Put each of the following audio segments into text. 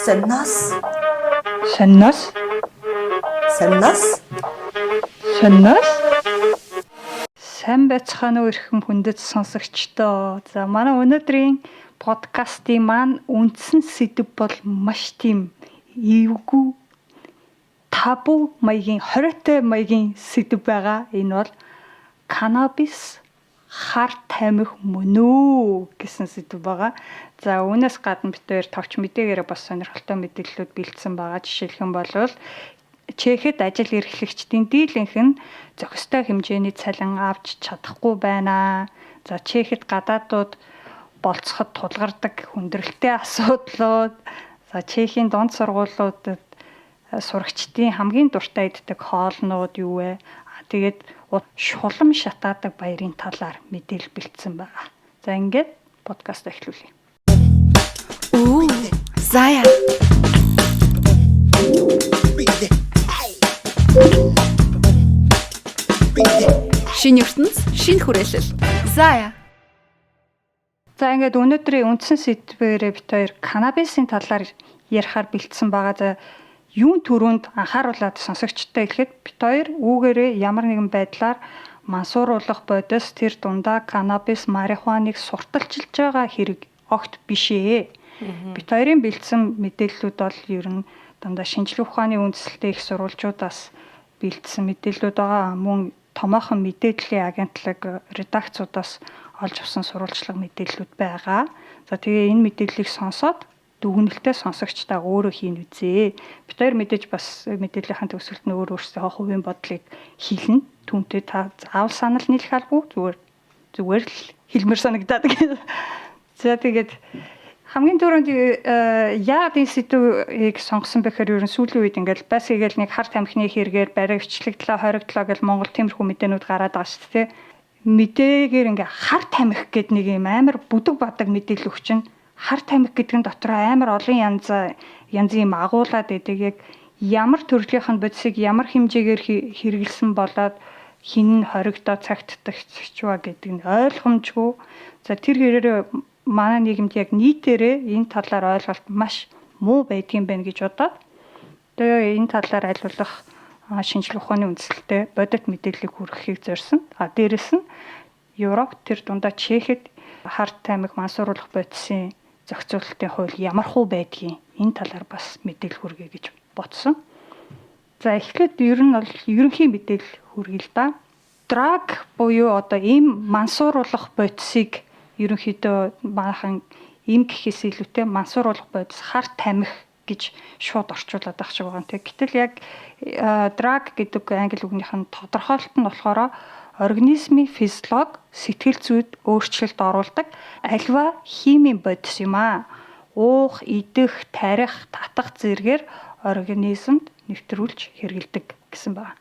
Сонноос. Сонноос. Сайн байцгаана уу эрхэм хүндэт сонсогчдоо. За манай өнөөдрийн подкастын маань үндсэн сэдэв бол маш тийм эвгүй табу маягийн хориотой маягийн сэдэв байгаа. Энэ бол канабис хар тамхи мөн үү гэсэн сэдэв байгаа. За үүнээс гадна бид хоёр товч мэдээгээр бас сонирхолтой мэдээллүүд бэлдсэн байгаа. Жишээлх юм бол Чехэд ажил эрхлэгчдийн дийлэнх нь зохистой хэмжээний цалин авч чадахгүй байна. За Чехэд гадаадууд болцоход тулгардаг хүндрэлтэй асуудлууд. За Чехийн дунд сургуулиудад сурагчдын хамгийн дуртай иддэг хоолнууд юу вэ? Тэгээд шулам шатаадаг баярын талаар мэдээлэл бэлдсэн байгаа. За ингээд подкаст эхлүүлье. Зая. Шинэ ертөнц, шинэ хүрээлэл. Зая. За ингээд өнөөдрийн үндсэн сэдвээрээ бид хоёр канабисын талаар ярихаар бэлдсэн байгаа. За юун төрөнд анхааруулад сонсогчтой хэлэхэд бид хоёр үүгээрээ ямар нэгэн байдлаар мансууруулах бодис тэр дундаа канабис марихуаныг сурталчилж байгаа хэрэг огт биш ээ. Бид хоёрын бэлдсэн мэдээллүүд бол ер нь дандаа шинжлэх ухааны үндэслэлтэй их сурвалжуудаас бэлдсэн мэдээллүүд байгаа. Мөн томоохон мэдээллийн агентлаг редакцуудаас олж авсан сурвалжлага мэдээллүүд байгаа. За тэгээ энэ мэдээллийг сонсоод дүгнэлтээ сонсогчдаа өөрөө хийн үзье. Бид хоёр мэдээж бас мэдээллийнхэн төгсөлт нь өөрсдийнхөө хувийн бодлыг хэлнэ. Түүнтэй та заавал санал нийлэх албагүй зүгээр л хэлмээр санагдаад. За тэгээд хамгийн түрүүнд яагаад энэ сэдвийг сонгосон бэхээр ерөн сүүлийн үед ингээл бас игээл нэг хар тамхины хэрэгээр баригчлагдлаа, хоригдлоо гэж Монгол тиймэрхүү мэдээнүүд гараад байгаа шүү дээ. Мэдээгээр ингээ хар тамхи гэдэг нэг юм амар бүдэг бадаг мэдээлэл өгч чинь хар тамхи гэдэг нь дотор амар олон янзын юм агуулад байдаг. Яг ямар төрөлийнх нь бодисыг ямар хэмжээгээр хэрэгэлсэн болоод хин хоригдоо цагттагчваа гэдэг нь ойлгомжгүй. За тэр хэрээрээ манай нийгэмд яг нийтээрээ энэ талаар ойлголт маш муу байдгийн байна гэж бодоод тэгээ энэ талаар айлуулах шинжлэх ухааны үндэслэлтэй бодит мэдээллийг хүргэхийг зорьсон. Дээрэс нь Европ тэр дундаа Чехэд хар тамхи мансууруулах бодисын зохицуулалтын хууль ямар хуу байдгийг энэ талаар бас мэдээлэл хүргэе гэж бодсон. За эхлээд ер нь бол ерөнхий мэдээлэл хүргэе л да. Драг буюу одоо ийм мансууруулах бодисыг ерөнхийдөө баахан им гэхээс илүүтэй мансууруулах бодис хар тамхи гэж шууд орчуулад байх шиг байгаа. Гэтэл яг драг гэдэг англи үгнийх нь тодорхойлолт нь болохоор организмын физиолог сэтгэл зүйд өөрчлөлт оруулдаг альва химийн бодис юм аа. Уух, идэх, тарих, татах зэргээр организмд нэвтрүүлж хэрэгэлдэг гэсэн байна.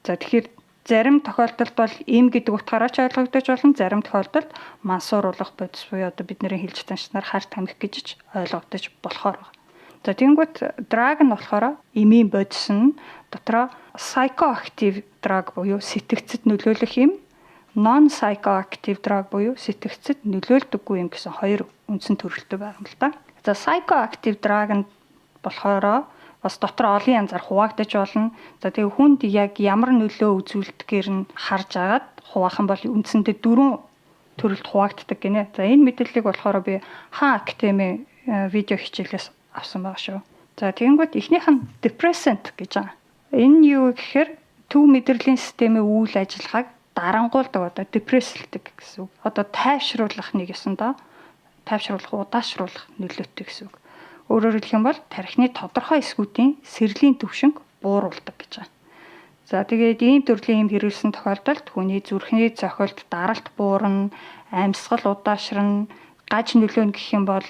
За тэгэхээр зарим тохиолдолд бол им гэдэг утгаараа ч ойлгогдож болно. Зарим тохиолдолд мансууруулах бодис буюу одоо бидний хэлж таньснаар хар тамхи гэж ойлгогдож болохоор байна. За тэгэнгүүт драг нь болохоор имийн бодис нь дотроо psychoactive drug буюу сэтгцэд нөлөөлөх юм, non psychoactive drug буюу сэтгцэд нөлөөлдөггүй юм гэсэн хоёр үндсэн төрөлтэй байгаа юм л да. За psychoactive drug нь болохоор бас дотор олон янзаар хуваагдаж болно. За тэгээ хүнд яг ямар нөлөө үзүүлдгээр нь харж агаад хуваахан бол үндсэндээ 4 төрөлд хуваагддаг гинэ. За энэ мэдээллийг болохоор би Хан Академийн видео хичээлээс авсан байгаа шүү. За тэгэнгүүт эхнийх нь depressant гэж байгаа. Энэ юу гэхээр төв мэдрэлийн системийн үйл ажиллагааг дарангуулдаг одоо депрессэлдэг гэсэн үг. Одоо тайвшруулах нэг юм доо. Тайвшруулах, удаашруулах нөлөөтэй гэсэн үг. Өөрөөр хэлэх юм бол тархины тодорхой эсгүүдийн сэрлийн төвшинг бууруулдаг гэж байна. За тэгээд ийм төрлийн юм хэрэгэлсэн тохиолдолд хүний зүрхний цохилт, даралт буурна, амьсгал удаашрна, гаж нөлөөнө гэх юм бол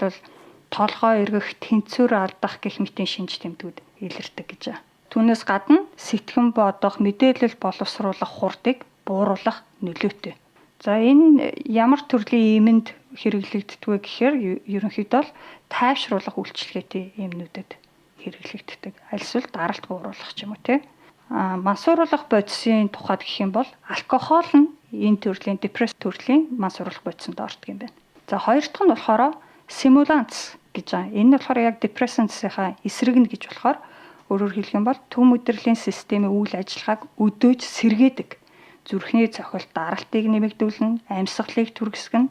толгой эргэх, тэнцвэр алдах гэх мэтийн шинж тэмдгүүд илэрдэг гэж байна. Түүнээс гадна сэтгэн бодох, мэдээлэл боловсруулах хурдыг бууруулах нөлөөтэй. За энэ ямар төрлийн эмэнд хэрэглэгддэг вэ гэхээр ерөнхийдөө тайвшруулах үйлчилгээтэй эмнүүдэд хэрэглэгддэг. Аль эсвэл даралт бууруулах ч юм уу те. Мансууруулах бодисын тухайд гэх юм бол алкогол нь энэ төрлийн депресс төрлийн мансууруулах бодисонд ордог юм байна. За хоёр дахь нь болохоор стимуланц гэж байгаа. Энэ нь болохоор яг депрессантсынхаа эсрэг нь гэж болохоор өөрөөр хэлэх юм бол төв мэдрэлийн системийн үйл ажиллагааг өдөөж сэргээдэг. Зүрхний цохилт даралтыг нэмэгдүүлнэ, амьсгалыг түргэсгэн,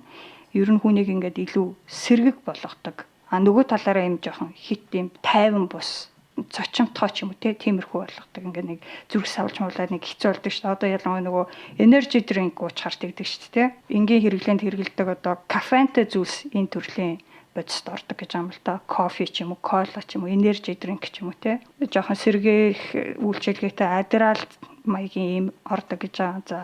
ер нь хүнийг ингээд илүү сэргэг болгодог. Нөгөө талаараа юм жоохон хит юм тайван бус цочимтгой ч юм уу тиймэрхүү болгодог. Ингээд нэг зүрх савлж муулаад нэг хэцүү болдог шүү дээ. Одоо ялангуяа нөгөө energy drink уучаар тэгдэг шүү дээ. Энгийн хэрэглээнд хэрэгэлдэг одоо кафентэй зүйлс энэ төрлийн бодисд ордог гэж юм л та. Кофе ч юм уу, кола ч юм уу, energy drink ч юм уу те. Жохон сэргээх үйлчилгээтэй адерал маягийн юм ордог гэж байгаа. За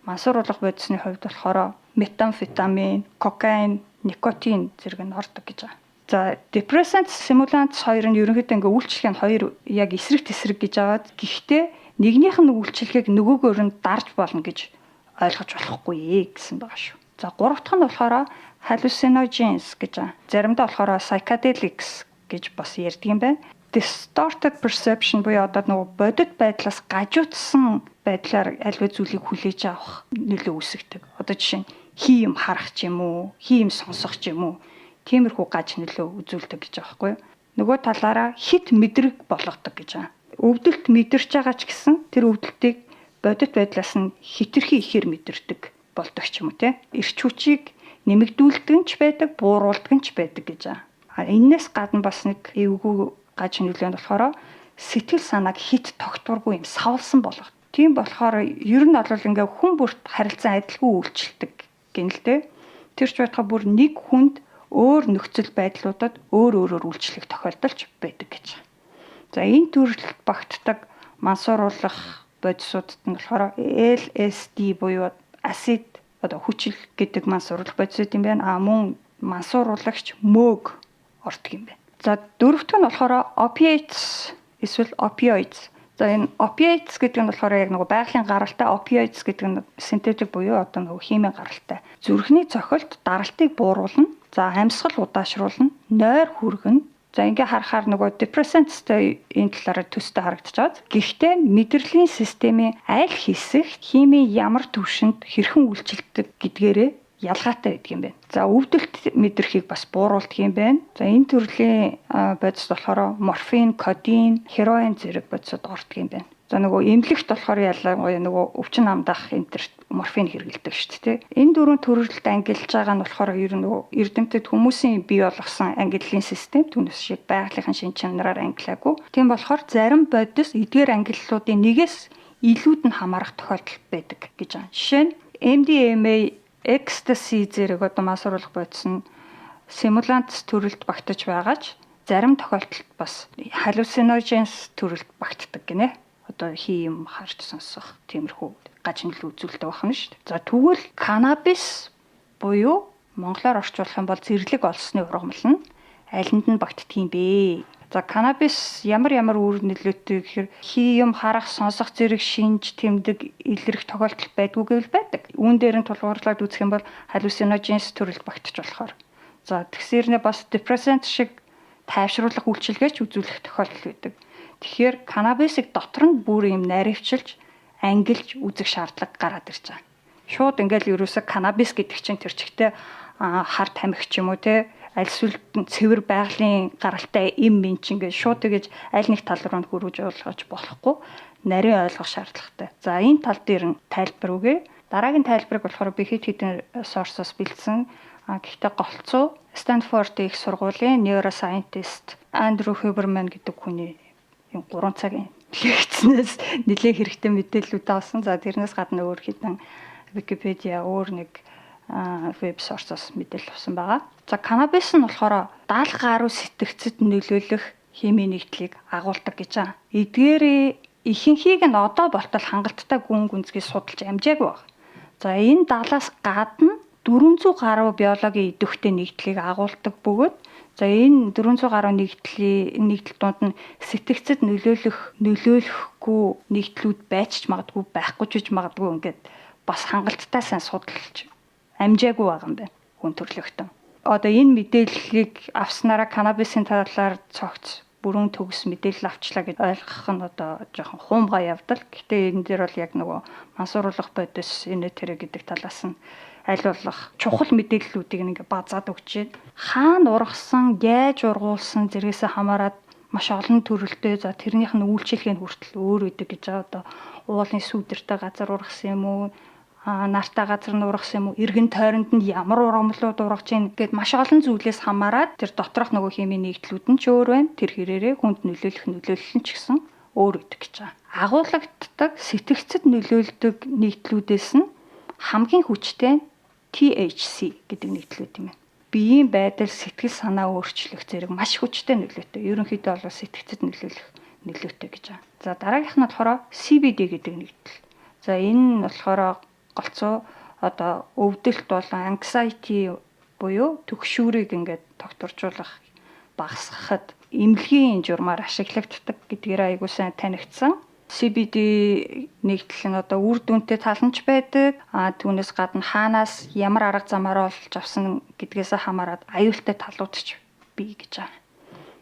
мансууруулах бодисны хувьд болохоор метамфетамин, кокаин, никотин зэрэг нь ордог гэж байгаа. За депрессант, стимулант хоёр нь ерөнхийдөө ингээ үйлчлэг нь хоёр яг эсрэг тэсрэг гэж аваад гэхдээ нэгнийх нь үйлчлэгийг нөгөөгөөр нь дарж болно гэж ойлгож болохгүй гэсэн байгаа шүү. За гурав дахь нь болохоор hallucinogens гэж байгаа. Заримдаа болохоор psychedelics гэж бас ярьдаг юм байна. Distorted perception буюу одоо нөгөө бодит байдлаас гажуудсан байдлаар аливаа зүйлийг хүлээж авах нөлөө үүсгдэг. Одоо жишээ нь хий юм харах ч юм уу, хий юм сонсох ч юм уу, тиймэрхүү гаж нөлөө үзүүлдэг гэж байгаа байхгүй юу? Нөгөө талаараа хит мэдрэг болгодог гэж байгаа. Өвдөлт мэдэрч байгаа ч гэсэн тэр өвдөлтийг бодит байдлаас нь хитрхи ихээр мэдэрдэг болдог ч юм уу те. Эрч хүчийг нэмэгдүүлдэг нь ч байдаг, бууруулдаг нь ч байдаг гэж байгаа. Эннээс гадна бас нэг эвгүй гаж нөлөө нь болохоор сэтгэл санааг хит тогтворгүй юм савлсан болгох. Тийм болохоор ер нь бол ингээ хүн бүрт харилцан адилгүй үйлчлдэг гэнэ л дээ. Тэр ч байтугай бүр нэг хүнд өөр нөхцөл байдлуудад өөр өөрөөр үйлчлэх тохиолдолч байдаг гэж. За энэ төрөлд багтдаг мансууруулах бодисуудад нь болохоор LSD буюу acid одоо хүчил гэдэг мансууруулах бодисуд юм байна. Мөн мансууруулагч мөөг ордог юм байна. За дөрөвт нь болохоор opiates эсвэл opioids. За энэ opiates гэдэг нь болохоор яг нөгөө байгалийн гаралтай, opioids гэдэг нь синтетик буюу одоо нөгөө химийн гаралтай. Зүрхний цохилт даралтыг бууруулна. За амьсгал удаашруулна, нойр хүргэнэ. За ингээ харахаар нөгөө депрессантстай энэ талаараа төстэй харагдчихад. Гэхдээ мэдрэлийн системийн аль хэсэг химийн ямар түвшинд хэрхэн үйлчилдэг гэдгээрээ ялгаатай байдаг юм байна. За өвдөлт мэдрхийг бас бууруулдаг юм байна. За энэ төрлийн бодис болохоор морфин, кодеин, хероин зэрэг бодисод ордог юм байна. За нөгөө эмнэлэгт болохоор ялангуяа нөгөө өвчин амдах энэ төр морфин хэрэглэдэг шүү дээ. Энэ дөрвөн төрөлд ангилж байгаа нь болохоор ер нь нөгөө эрдэмтэд хүмүүсийн бий болгосон ангиллалын систем түүнээс шиг байгалийнхын шин чанараар ангилаагүй. Тийм болохоор зарим бодис эдгээр ангиллалуудын нэгээс илүүд нь хамаарах тохиолдол байдаг гэж байна. Жишээ нь MDMA, ecstasy зэрэг одоо мансууруулах бодис нь симулант төрөлд багтаж байгаач зарим тохиолдолд бас hallucinogens төрөлд багтдаг гинэ. Одоо хий юм харж сонсох тиймэрхүү гаж нөлөө үзүүлдэг байна шүү дээ. За тэгвэл канабис буюу монголоор орчуулах юм бол зэрлэг олсны ургамал нь алинд нь багтдаг юм бэ? За канабис ямар үр нөлөөтэй гэхээр хий юм харах, сонсох зэрэг шинж, тэмдэг, илэрх тохиолдол байдгүй гэвэл байдаг. Үүн дээр нь тулгуурлаад үзэх юм бол hallucinogens төрөлд багтаж болохоор. За тэгсэрнээ бас депрессант шиг тайвшруулах үйлчилгээч үзүүлэх тохиолдол байдаг. Тэгэхээр канабисыг дотор нь бүр юм наривчилж, ангилж үзэх шаардлага гараад ирж байгаа. Шууд ингээл ерөөсө канабис гэдэг чинь тэр чигтээ хар тамхи ч юм уу те аль сүлд цэвэр байгалийн гаралтай эм мэн чинь ингээд шууд тэгэж аль нэг тал руу нь хөрвж ойлгож болохгүй нарийн ойлгох шаардлагатай. За энэ тал дээр нь тайлбар өгье. Дараагийн тайлбарыг болохоор би хэд хэдэн сорсоос бэлдсэн. Гэхдээ голцоо Stanford их сургуулийн neuroscientist Andrew Huberman гэдэг хүний 3 цагийн лекцнээс нэлээд хэрэгтэй мэдээллүүд авсан. За тэрнээс гадна өөр хэдэн Википедиа өөр нэг веб сорсоос мэдээлэл авсан байгаа. За канабис нь болохоор даалга гаруй сэтгцэд нөлөөлөх химийн нэгдлийг агуулдаг гэж байгаа. Эдгээрээ ихэнхийг нь одоо болтол хангалттай гүн гүнзгий судалж амжаагүй байна. За энэ 70-аас гадна 400 гаруй биологийн идэвхтэй нэгдлийг агуулдаг бөгөөд за энэ 400 гаруй нэгдэл донд нь сэтгцэд нөлөөлөхгүй нэгдлүүд байж ч магадгүй байхгүй ч магадгүй ингээд бас хангалттай сайн судалж амжаагүй байгаа юм байна хүн төрлөختөн. Одоо энэ мэдээллийг авснараа канабисын талаар цогц бүрэн төгс мэдээлэл авчлаа гэж ойлгох нь одоо жоохон хуумгай явдал. Гэтэ энэ дээр бол яг нөгөө мансууруулах бодис энэ тэрэ гэдэг талаас нь аль болох чухал мэдээллүүдийг ингээ базаад өгч байна. Хаана ургасан, яаж ургуулсан зэрэгсээ хамаарат маш олон төрөлтэй. За тэрнийх нь үйлчлэгийн хүртэл өөр үүдэг гэж байгаа. Одоо уулын сүүдэртэй газар ургасан юм уу? Нартай газар нь ургасан юм уу? Иргэн тойронд нь ямар ургамлууд ургаж ийн гэд маш олон зүйлээс хамаарат тэр доторх нөгөө химийн нэгдлүүд нь ч өөр байна. Тэр хэрээрээ хүнд нөлөөлөх нөлөөлөл нь ч гэсэн өөр үүдэг гэж байгаа. Агуулгаддаг сэтгцэд нөлөөлдөг нэгдлүүдээс нь хамгийн хүчтэй THC гэдэг нэгдлүүд юм байна. Биеийн байдал, сэтгэл санаа өөрчлөх зэрэг маш хүчтэй нөлөөтэй. Ерөнхийдөө бол сэтгцэд нөлөөлөх нөлөөтэй гэж байна. За дараагийнх нь болохоор CBD гэдэг нэгдэл. За энэ нь болохоор голцоо одоо өвдөлт болон anxiety буюу түгшүүрийг ингээд тогтворжуулах, багасгахад эмнэлгийн журмаар ашиглагддаг гэдгээр айгуу сайн танигдсан. CBD нэгдэл нь одоо үр дүнтэй таламж байдаг. Түүнээс гадна хаанаас ямар арга замаар олж авсан гэдгээс хамаарат аюултай талууд ч бий гэж байна.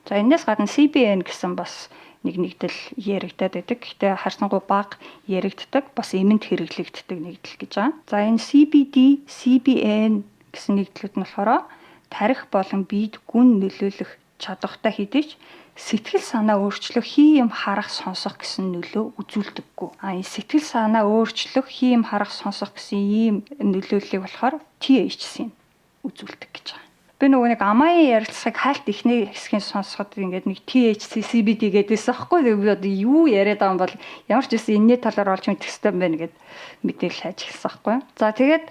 За энэс гадна CBN гэсэн бас нэг нэгдэл яригдаад байдаг. Гэхдээ харсангуй бага яригддаг, бас эмэнд хэрэглэгддэг нэгдэл гэж байна. За энэ CBD, CBN гэсэн нэгдлүүд нь болохоор тарих болон биед гүн нөлөөлөх чадвартай хэдий ч сэтгэл санаа өөрчлөх, хий юм харах, сонсох гэсэн нөлөө үзүүлдэггүй. Энэ сэтгэл санаа өөрчлөх, хий юм харах, сонсох гэсэн ийм нөлөөллийг болохоор THC үзүүлдэг гэж байна. Би нөгөө нэг амааны ярилцлагыг хальт ихний хэсгийн сонсоход ингээд нэг THC, CBD гэдээсэн аахгүй. Би одоо юу яриад байгаа юм бол ямар ч үсэн энэний талаар олж мэдэх хэрэгтэй юм байна гэд мэдээлэл хайж хэлсэн аахгүй. За тэгээд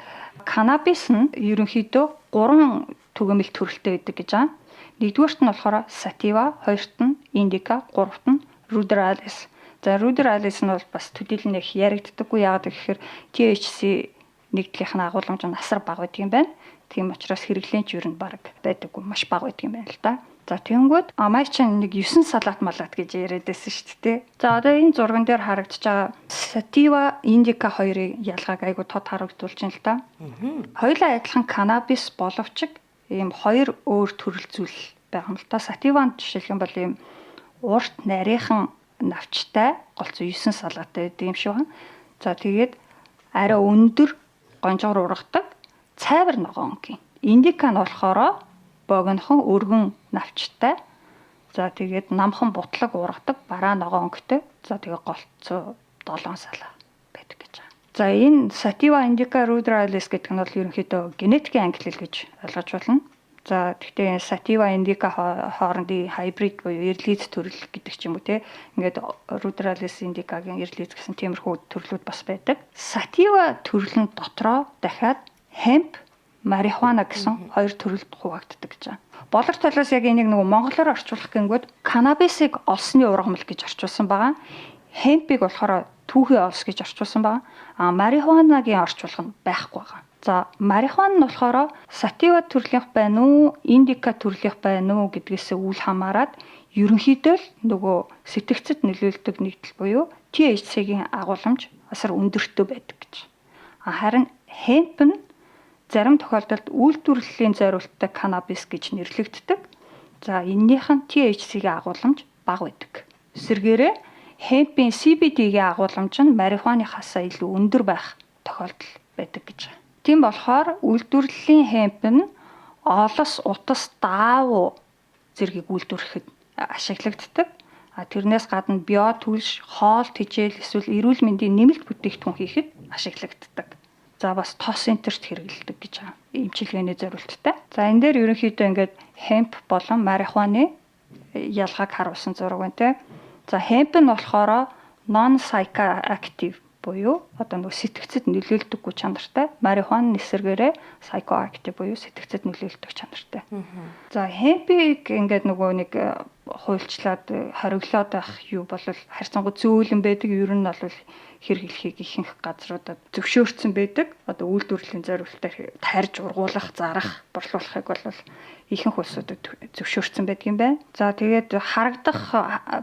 канабис нь ерөнхийдөө 3 түгээмэл төрөлтэй байдаг гэж байна. Нэгдүгээрт нь болохоор sativa, хоёрт нь indica, гуравт нь ruderalis. За ruderalis нь бол бас төдийлөн их яригддаггүй. Яагаад гэхээр THC нэгдлийнх нь агуулмж нь асар бага байдаг юм байна. Тийм учраас хэрэглэнч юу нь баг байдаггүй, маш бага байдаг юм байна л да. За тэгэнгүүт амайчин нэг 9 салат малат гэж яриад байсан шүү дээ. За одоо энэ зурган дээр харагдаж байгаа sativa, indica хоёрын ялгааг айгу тод харагдуулж байна л да. Хоёулаа адилхан канабис боловч ийм хоёр өөр төрөл зүйл байгаа юм л да. Сативанд жишээлх юм бол ийм урт нарийнхан навчтай голцоо 9 салаатай байдаг юм шиг байна. За тэгээд арай өндөр гонжгор ургадаг цайвар ногоон гин. Индика нь болохоор богинохон өргөн навчтай. За тэгээд намхан бутлаг ургадаг бараа ногоонтой. За тэгээд голцоо 7 салаа байдаг гэж байна. За энэ sativa, indica, ruderalis гэдэг нь бол ерөнхийдөө генетикийн ангиллал гэж ойлгож байна. За гэхдээ sativa, indica хоорондын hybrid буюу эрлиз төрөл гэдэг ч юм уу те. Ингээд ruderalis, indica-гийн эрлиз гэсэн тиймэрхүү төрлүүд бас байдаг. Sativa төрөл нь дотроо дахиад hemp, марихуана гэсэн хоёр төрөлд хуваагддаг гэж байна. Болор талаас яг энийг нөгөө монголоор орчуулах гингүүд канабисыг олсны ургамал гэж орчуулсан байгаа. Hemp-ийг болохоор түүхий олс гэж орчуулсан байгаа. Марихуанагийн орчуулга нь байхгүй байгаа. За марихуана нь болохоор sativa төрлийнх байна уу, indica төрлийнх байна уу гэдгээс үл хамааран ерөнхийдөө л нөгөө сэтгцэд нөлөөлдөг нэгдэл буюу THC-гийн агуулмж асар өндөртэй байдаг гэж. Харин hemp нь зарим тохиолдолд үйлдвэрлэлийн зориулттай канабис гэж нэрлэгддэг. За энэнийх нь THC-гийн агуулмж бага байдаг. Эсвэргээрээ hemp-ийн CBD-гийн агуулмж нь марихуаныхаас илүү өндөр байх тохиолдол байдаг гэж. Тийм болохоор үйлдвэрлэлийн hemp нь олос, утас, даав зэргийг үйлдвэрлэхэд ашиглагддаг. Тэрнээс гадна био түлш, хоол, тэжээл эсвэл эрүүл мэндийн нэмэлт бүтээгдэхүүн хийхэд ашиглагддаг. За бас тос энтерт хэрэглэдэг гэж байгаа. Эмчилгээний зорилттой. За энэ дээр ерөнхийдөө ингээд hemp болон марихуаны ялгааг харуулсан зураг байна те. За hemp нь болохоор non psychoactive буюу одоо нөгөө сэтгцэд нөлөөлдөггүй чанартай. Марихуана эсрэгээрээ psychoactive буюу сэтгцэд нөлөөлдөг чанартай. За hemp-ийг ингээд нөгөө нэг хуульчлаад хориглоод байх юу бол харьцангуй зөөлөн байдаг. Ер нь бол хэрэглэхийг ихэнх газруудад зөвшөөрсөн байдаг. Одоо үйлдвэрлэлийн зорилтоор тарьж ургуулах, зарах, борлуулахыг бол ихэнх улсуудад зөвшөөрсөн байдаг юм байна. За тэгээд харагдах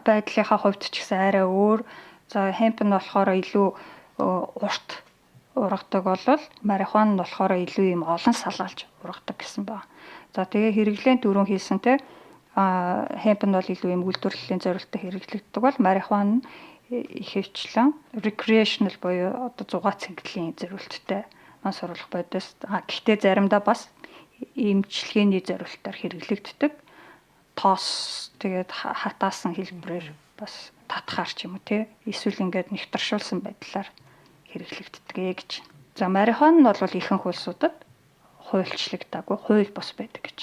байдлынхаа хувьд ч гэсэн арай өөр. За hemp нь болохоор илүү урт ургадаг болол марихуана нь болохоор илүү юм олон салаалж ургадаг гэсэн байна. За тэгээ хэрэглэн дөрөв хийсэнтэй hemp нь бол илүү юм үйлдвэрлэлийн зорилттой хэрэглэгддэг бол марихуана нь ихэвчлэн recreational буюу одоо зугаа цэнгэлийн зорилттой мансууруулах бодис. Гэхдээ заримдаа бас эмчилгээний зорилтоор хэрэглэгддэг. Тоос тэгээд хатаасан хэлбэрээр бас татхаар ч юм уу те эсвэл ингээд нэвтршүүлсэн байдлаар хэрэглэгддэг гэж. За марихуан нь бол ихэнх улсуудад хуульчлагдаагүй, хууль бус байдаг гэж.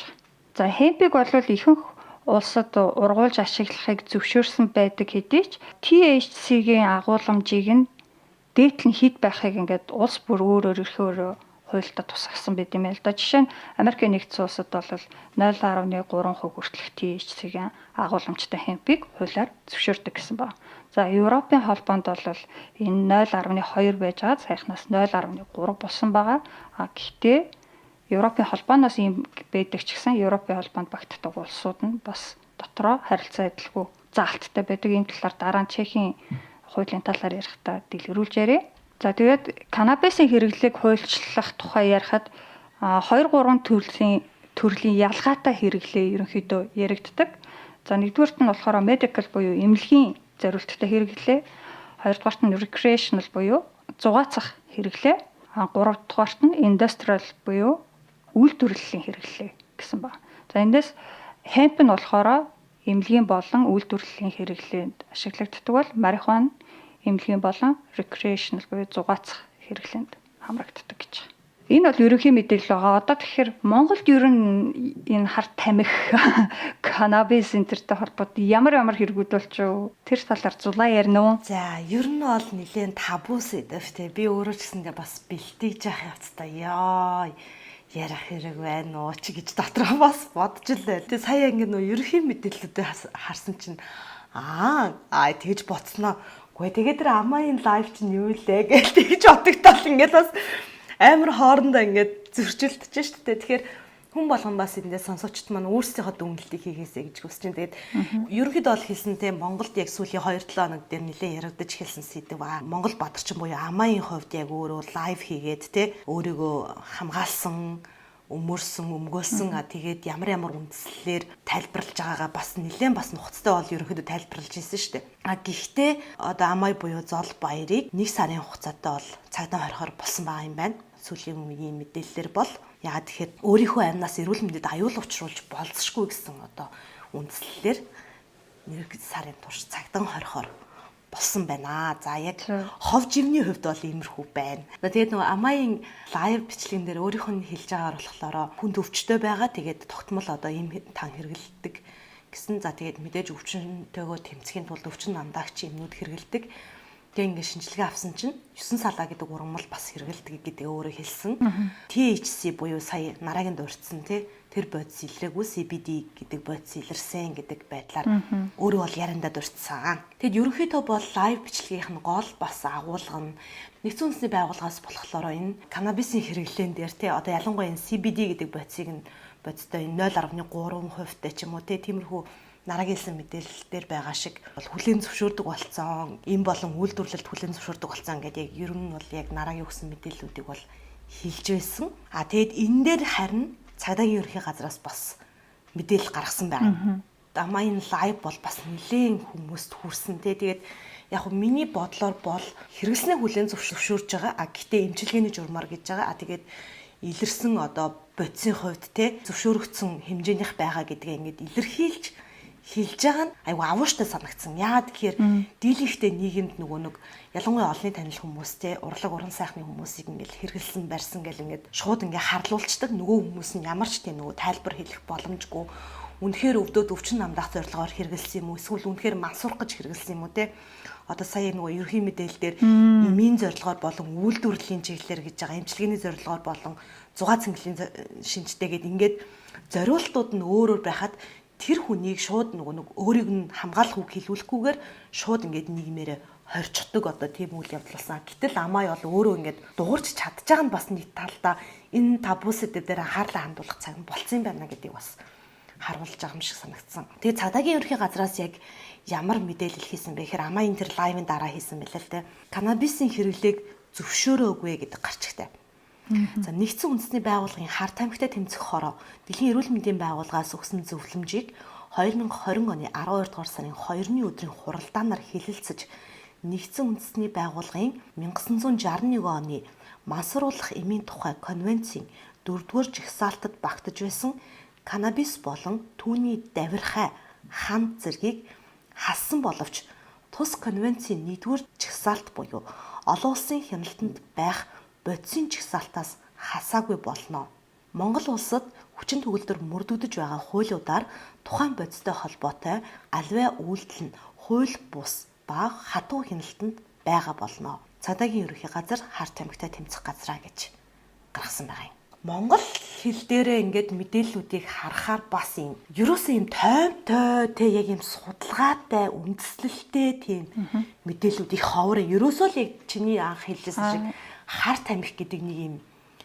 За хемпиг бол ихэнх улсад ургуулж ашиглахыг зөвшөөрсөн байдаг хэдий ч THC-гийн агуулмжийг нь дээдлэн хэд байхыг ингээд улс бүр өөрөөр хуультай тусгасан байт юм л да. Жишээ нь Америкийн нэгдсэн улсад бол 0.3% хүртэлх THC-гийн агуулмжтай хемпиг хуулиар зөвшөөрдөг гэсэн байна. За Европын холбоонд бол энэ 0.2 байж байгаа, саяхнаас 0.3 болсон байгаа. Гэхдээ Европын холбооноос ийм байдаг ч гэсэн Европын холбоонд багтдаг улсууд нь бас дотроо харилцаа адилгүй заалттай байдаг. Ийм талаар дараа нь Чехийн хуулийн талаар ярихдаа дэлгэрүүлж ярив. За тэгээд канабисын хэрэглээг хуульчлах тухай ярихад 2-3 төрлийн ялгаатай хэрэглээ ерөнхийдөө яригддаг. За нэгдүгээрт нь болохоор medical буюу эмнэлгийн зорилттой хэрэглээ, хоёрдугаарт нь recreational буюу зугаацах хэрэглээ, гуравдугаарт нь industrial буюу үйлдвэрлэлийн хэрэглээ гэсэн байна. За эндээс hemp нь болохоор эмнэлгийн болон үйлдвэрлэлийн хэрэглээнд ашиглагддаг бол марихуана эмнэлгийн болон recreational буюу зугаацах хэрэглээнд хамрагддаг гэж. Энэ бол ерөнхий мэдээлэл байгаа. Одоо тэгэхээр Монголд ер нь энэ хар тамхи канабис энтертэй холбоотой ямар хэрэгүүд болж юу? Тэр талаар зулаа ярина уу? За, ер нь бол нэлээд табу сэдв те. Би өөрөө ч гэсэндээ бас бэлтгийж явах явцтай. Яа, ярих хэрэг байна уу чи гэж дотроо бас бодож л байна. Тэгээ сая ингэ нөө ерөнхий мэдээллүүдээ харсан чинь тэгж боцсноо. Гэхдээ тэгээд тэр амагийн лайв чинь юу лээ гэж тэгж бодогдол ингээд бас амар хоорондоо ингээд зөрчилдөж шүү дээ. Тэгэхээр хүн болгон бас эндээ сонсогчд маань өөрсдийнхөө дүгнэлтийг хийгээсэй гэж хүсэж байна. Тэгээд ерөнхийдөө бол хэлсэн те Монголд яг сүүлийн 2-7 хоног дээр нэлээд яригдаж эхэлсэн сэдв ба Монгол бадарчин буюу амагийн хувьд яг өөрөө лайв хийгээд те өөрийгөө хамгаалсан өмгөөлсөн тэгээд ямар үндслэлээр тайлбарлаж байгаагаа бас нэлээд бас нухацтай бол ерөнхийдөө тайлбарлаж ирсэн шүү дээ. Гэхдээ одоо амай буюу зол баярыг 1 сарын хугацаатай бол цагдаа хорихоор болсон байгаа юм байна. Сүүлийн үеийн мэдээлэлээр бол яагаад тэгэхээр өөрийнхөө амнаас эрүүл мэндэд аюул учруулж болзошгүй гэсэн одоо үндслэлээр 1 сарын турш цагдаа хорихоор болсон байна. За яг хов живний хувьд бол иймэрхүү байна. Тэгээд нөгөө амагийн лайв бичлэгэн дээр өөрийнх нь хэлж байгаагаар болохоор хүн төвчтэй байгаа. Тэгээд тогтмол одоо ийм тан хэрэгэлдэг гэсэн. За тэгээд мэдээж өвчнөйгөө тэмцэхийн тулд өвчин намдаагч юмнууд хэрэгэлдэг. Тэгээ ингээд шинжилгээ авсан чинь 9 салаа гэдэг ургамал бас хэрэгэлдэг гэдэг өөрөө хэлсэн. THC буюу сая нарагийн дурдсан тэр бодис илрээгүй CBD гэдэг бодис илэрсэн гэдэг байдлаар өөрөө бол яриандаа дурдсан. Тэгэд ерөнхийдөө бол лайв бичлэгийнх нь гол бас агуулга нь нэгдсэн үндэсний байгууллагаас болохоор энэ канабисын хэрэглэн дээр одоо ялангуяа энэ CBD гэдэг бодисыг нь бодистой 0.3% тай ч юм уу тиймэрхүү нарагийн хэлсэн мэдээлэлээр байгаа шиг бол хүлээн зөвшөөрдөг болсон. Им болон үйлдвэрлэлд хүлээн зөвшөөрдөг болсон гэдэг яг ер нь бол яг нарагийн өгсөн мэдээллүүдийг бол хэлж байсан. Тэгэд энэ дээр харин цагдаагийн ерөнхий газраас бас мэдээлэл гаргасан байна. Амагийн лайв бол бас нэлээд хүмүүст хүрсэн тэгээд яг миний бодлоор бол хэрэглэснээ хүлээн зөвшөөрж байгаа. Гэхдээ эмчилгээний журмаар гэж байгаа. Тэгээд илэрсэн одоо бодисын хувьд зөвшөөрөгдсөн хэмжээнийх байгаа гэдгээ ингээд илэрхийлж хэлж байгаа нь айгу авууштай санагдсан. Яагаад тэгэхээр дийлэнхтэй нийгэмд нөгөө нэг ялангуяа олонний танил хүмүүс урлаг уран сайхны хүмүүсийг ингээд хэрэгэлсэн барьсан гэл ингээд шууд ингээд харлуулцдаг. Нөгөө хүмүүс нь ямар ч тийм нөгөө тайлбар хэлэх боломжгүй. Үнэхээр өвдөд өвчин намдаах зорилгоор хэрэгэлсэн юм уу? Эсвэл үнэхээр мансуурах гэж хэрэгэлсэн юм уу Одоо сая нөгөө ерхий мэдээлэлээр эмийн зорилгоор болон үйлдвэрлэлийн чиглэлээр гэж байгаа эмчилгээний зорилгоор болон зугаа цэнгэлийн шинжтэйгээд ингээд зориултууд нь өөр байхад тэр хүнийг шууд нөгөө өөрийг нь хамгаалах үг хэлүүлэхгүйгээр шууд ингээд нийгмээрээ хорчдог одоо тийм үйл явдал болсон. Гэтэл амай бол өөрөө ингээд дуурч чадж байгаа нь бас нэг талдаа энэ табу сэдв дээр анхаарлаа хандуулах цаг нь болцсон юм байна гэдгийг бас харуулж байгаа юм шиг санагдсан. Тэгээд цагдаагийн ерхий газраас яг ямар мэдээлэл хийсэн бэ гэхээр амай энэ тэр лайвын дараа хийсэн байлаа л те. Канабисын хэрэглээг зөвшөөрөөгүй гэдэг гарчигтай. За нэгдсэн үндэсний байгууллагын хар тамхитай тэмцэх хороо Дэлхийн эрүүл мэндийн байгууллагаас өгсөн зөвлөмжийг 2020 оны 12 дугаар сарын 2-ны өдрийн хуралдаанаар хэлэлцэж нэгдсэн үндэсний байгууллагын 1961 оны мансууруулах эмийн тухай конвенцийн 4-р жагсаалтад багтаж байсан канабис болон түүний давирхай ханд зэргийг хассан боловч тус конвенцийн 1-р жагсаалт буюу олон улсын хяналтанд байх бодисын жагсаалтаас хасаагүй болно. Монгол улсад хүчин төгөлдөр мөрдөгдөж байгаа хуулиудаар тухайн бодистой холбоотой аливаа үйлдэл нь хууль бус ба хатуу хяналтанд байгаа болно. Цагдаагийн ерөнхий газар Харт тамхитай тэмцэх газраа гэж гаргасан байгаа юм. Монгол хэл дээрээ ингээд мэдээллүүдийг харахаар бас юм. Ерөөсөө юм тоймтой те яг юм судалгаатай, үндэслэлтэй тийм мэдээллүүд их ховор. Ерөөсөө л яг чиний анх хэлсэн шиг Харт тамхи гэдэг нэг юм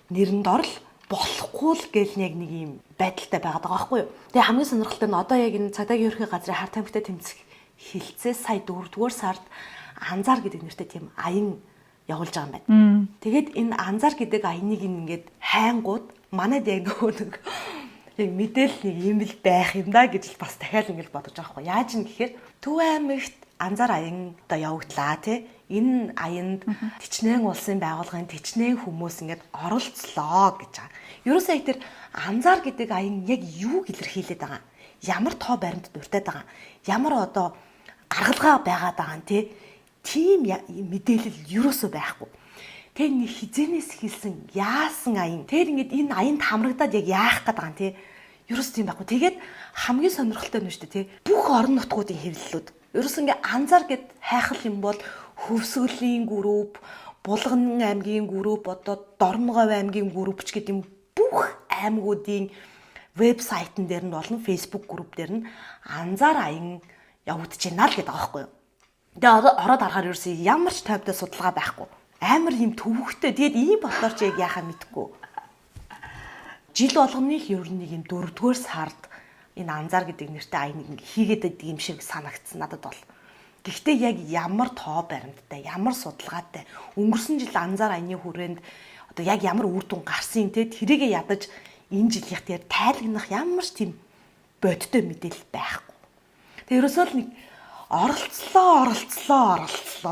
нэрэнд орл болохгүй л гэл нэг юм байдалтай байгаад байгаа байхгүй юу. Тэгээ хамгийн сонирхолтой нь одоо яг энэ цагдаагийн ерөнхий газрын Харт тамхитай тэмцэх хилцээ сая 4-р сард анзаар гэдэг нэртэй тийм аян явуулж байгаа юм байна. Тэгээд энэ анзаар гэдэг аяныг ингээд хайнгууд манайд яг нэг яг мэдээлэл нэг юм л байх юм да гэж бас дахиад ингээд бодож байгаа хгүй. Яаж юм гэхээр Төв аймагт анзаар аян одоо явагдлаа тий. Энэ аянд Тэчнээн улсын байгууллагын Тэчнээн хүмүүс ингээд оролцлоо гэж байгаа. Ерөөсөө яг тэр анзаар гэдэг аян яг юу илэрхийлээд байгаа? Ямар тоо баримт дуртаад байгаа? Ямар одоо гаргалгаа байгаад байгаа нь тий. Тийм мэдээлэл ерөөсөө байхгүй. Тэг нэг хизэнээс хэлсэн яасан аян. Тэр ингээд энэ аянд хамрагдаад яг яах гээд байгаа юм тий. Ерөөс тийм байхгүй. Тэгээд хамгийн сонирхолтой нь шүү дээ тий. Бүх орон нутгуудын хэвлэлүүд. Ерөөс ингээд анзаар гэд хайхал юм бол Хөвсгөлийн групп, Булган аймгийн групп, одоо Дорноговь аймгийн групп ч гэдэг юм бүх аймагуудын вебсайтн дээр нь болон Facebook групп дээр нь анзаар аян явагдаж байна л гэдэг байгаа байхгүй юу. Тэгээ ороод харахаар ерөөсөө ямар ч тайвтай судалгаа байхгүй. Амар юм төвөгтэй. Тэгээд ийм бодлоор ч яг яхаа мэдгүй. Жил болгоны ер нь нэг юм 4-р сард энэ анзаар гэдэг нэртэй аяныг хийгээд байдаг юм шиг санагдсан надад бол. Гэхдээ яг ямар тоо баримттай, ямар судалгаатай өнгөрсөн жил анзаар аяны хүрээнд одоо яг ямар үр дүн гарсан те тэрийгэ ядаж энэ жилийнх дээр тайлагнах ямар ч тийм бодиттой мэдээлэл байхгүй. Тэгээ ерөөсөө л нэг оролцлоо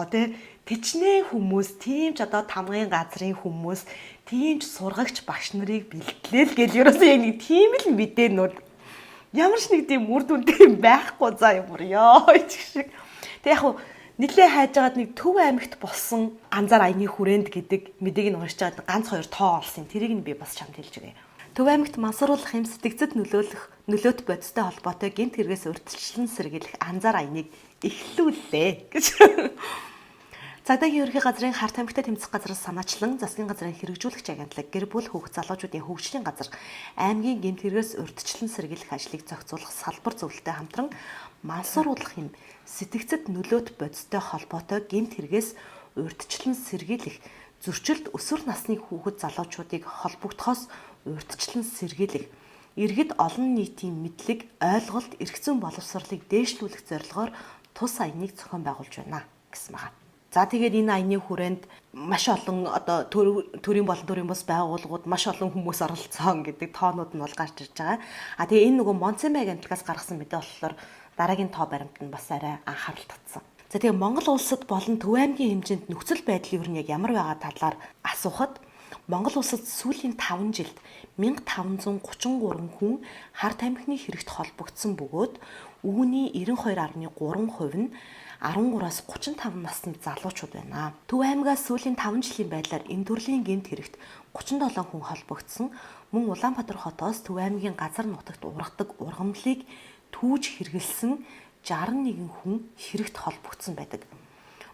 тий. Тэчнээн хүмүүс, тийм ч одоо тамгын газрын хүмүүс, тийм ч сургагч багш нарыг бэлтлээл гэж ерөөсөө яг нэг тийм л мэдээнүүд ямар ч нэг тийм үр дүнтэй байхгүй заа юм ёо шиг. Тэг яг нилээ хайж агаад нэг Төв аймагт болсон анзаар аяны хүрээнд гэдэг мэдээг нь уншиж байгаа ганц 2 тоо олсон. Тэрийг нь би бас чамд хэлж өгье. Төв аймагт мансууруулах юм сэтгцэд нөлөөт бодистой холбоотой гэмт хэрэгээс урьдчилан сэргийлэх анзаар аяныг эхлүүллээ гэж. Цагдаагийн ерөнхий газрын Харт тамхитай тэмцэх газраас санаачлан засгийн газрын хэрэгжүүлэгч агентлаг гэр бүл хүүхэд залуучуудын хөгжлийн газар аймгийн гэмт хэрэгээс урьдчилан сэргийлэх ажлыг зохицуулах салбар зөвлөлтөд хамтран мансууруулах юм сэтгцэд нөлөөт бодистой холбоотой гэмт хэрэгээс урьдчилан сэргийлэх зөрчилд өсвөр насны хүүхэд залуучуудыг холбогдохоос урьдчилан сэргийлэх иргэд олон нийтийн мэдлэг, ойлголт, эрх зүйн боловсролыг дээшлүүлэх зорилгоор тус аяныг зохион байгуулж байна гэсэн байна. За тэгээд энэ аяны хүрээнд маш олон одоо төрийн болон төрийн бус байгууллагууд маш олон хүмүүс оролцсон гэдэг тоонууд нь бол гарч ирж байгаа. А тэгээд энэ нөгөө Монцембай агентлагаас гаргасан мэдээ болохоор дараагийн тоо баримт нь бас арай анхаарал татсан. За тэгээд Монгол улсад болон Төв аймгийн хэмжээнд нөхцөл байдал юу нэг ямар байгаа талаар асуухад Монгол улсад сүүлийн 5 жилд 1533 хүн Харт тамхины хэрэгт холбогдсон бөгөөд үүний 92.3% нь 13-аас 35 насны залуучууд байна. Төв аймгаас сүүлийн 5 жилийн байдлаар энэ төрлийн гэмт хэрэгт 37 хүн холбогдсон. Мөн Улаанбаатар хотоос Төв аймгийн газар нутагт ургадаг ургамлыг түүж хэрэгэлсэн 61 хүн хэрэгт холбогдсон байдаг.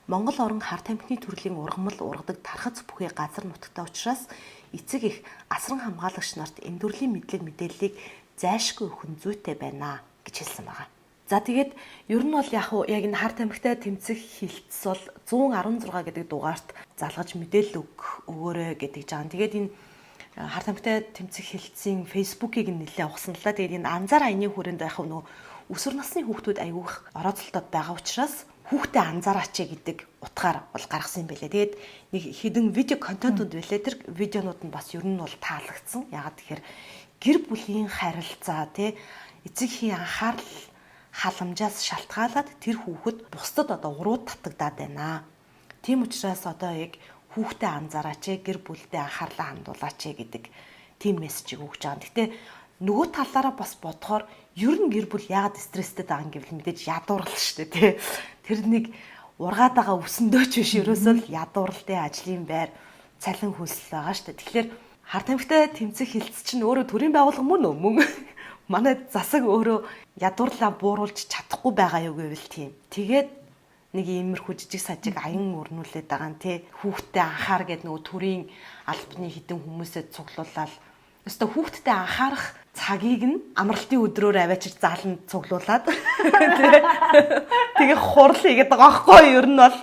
Монгол орон Харт тамхины төрлийн ургамал ургадаг тархац бүхий газар нутагтай учраас эцэг их асран хамгаалагч нарт энэ төрлийн мэдлэг мэдээллийг зайлшгүй өгөх нь зүйтэй байна гэж хэлсэн байна. За тэгээд ер нь бол яг энэ Харт тамхитай тэмцэх хилцс бол 116 гэдэг дугаарт залгаж мэдээлэл өгөөрэй гэдэг жаан. Тэгээд энэ Харт тамхитай тэмцэх хилцсийн фейсбુકийг нэлээд ухсан л да. Тэгээд энэ анзаар аяны хүрээнд яг нөгөө өсвөр насны хүүхдүүд аягүйх орооцолтод байгаа учраас хүүхдээ анзаараач гэдэг утгаар бол гаргасан юм байлээ. Тэгээд нэг хідэн видео контентууд байлээ. Тэр видеонууд нь бас ер нь бол таалагдсан. Ягаад тэгэхээр гэр бүлийн харилцаа тий эцэгхийн анхаарал халамжаас шалтгаалаад тэр хүүхэд бусдад одоо урууд татагдаад байна. Тийм учраас одоо яг хүүхдээ анзаараач, гэр бүлдээ анхаарлаа хандуулаач гэдэг тийм мессежийг өгч байгаа. Гэхдээ нөгөө талаараа бас бодохоор ер нь гэр бүл яагаад стресстэй байгаа юм гэвэл мэдээж ядуурлал шүү дээ, тий. Тэр нэг ургаад байгаа өсөндөөч биш, ерөөсөө л ядуурлалтай ажлын байр, цалин хөлсөл байгаа шүү дээ. Тэгэхээр хар тамхитай тэмцэх хилцэл чинь өөрөө төрийн байгууллага мөн манай засаг өөрөө ядуурлаа бууруулж чадахгүй байгаа юу гэвэл тийм. Тэгээд нэг иймэрхүү жижиг сажиг аян өрнүүлээд байгаа нь тий. Хүүхдээ анхаар гэдэг нөгөө төрийн албаны хідэн хүмүүсээ цуглуулаад өстө хүүхдтэй анхаарах цагийг нь амралтын өдрөөр аваачиж зааланд цуглуулад тэгээ хурал хийгээд байгаа байхгүй ер нь бол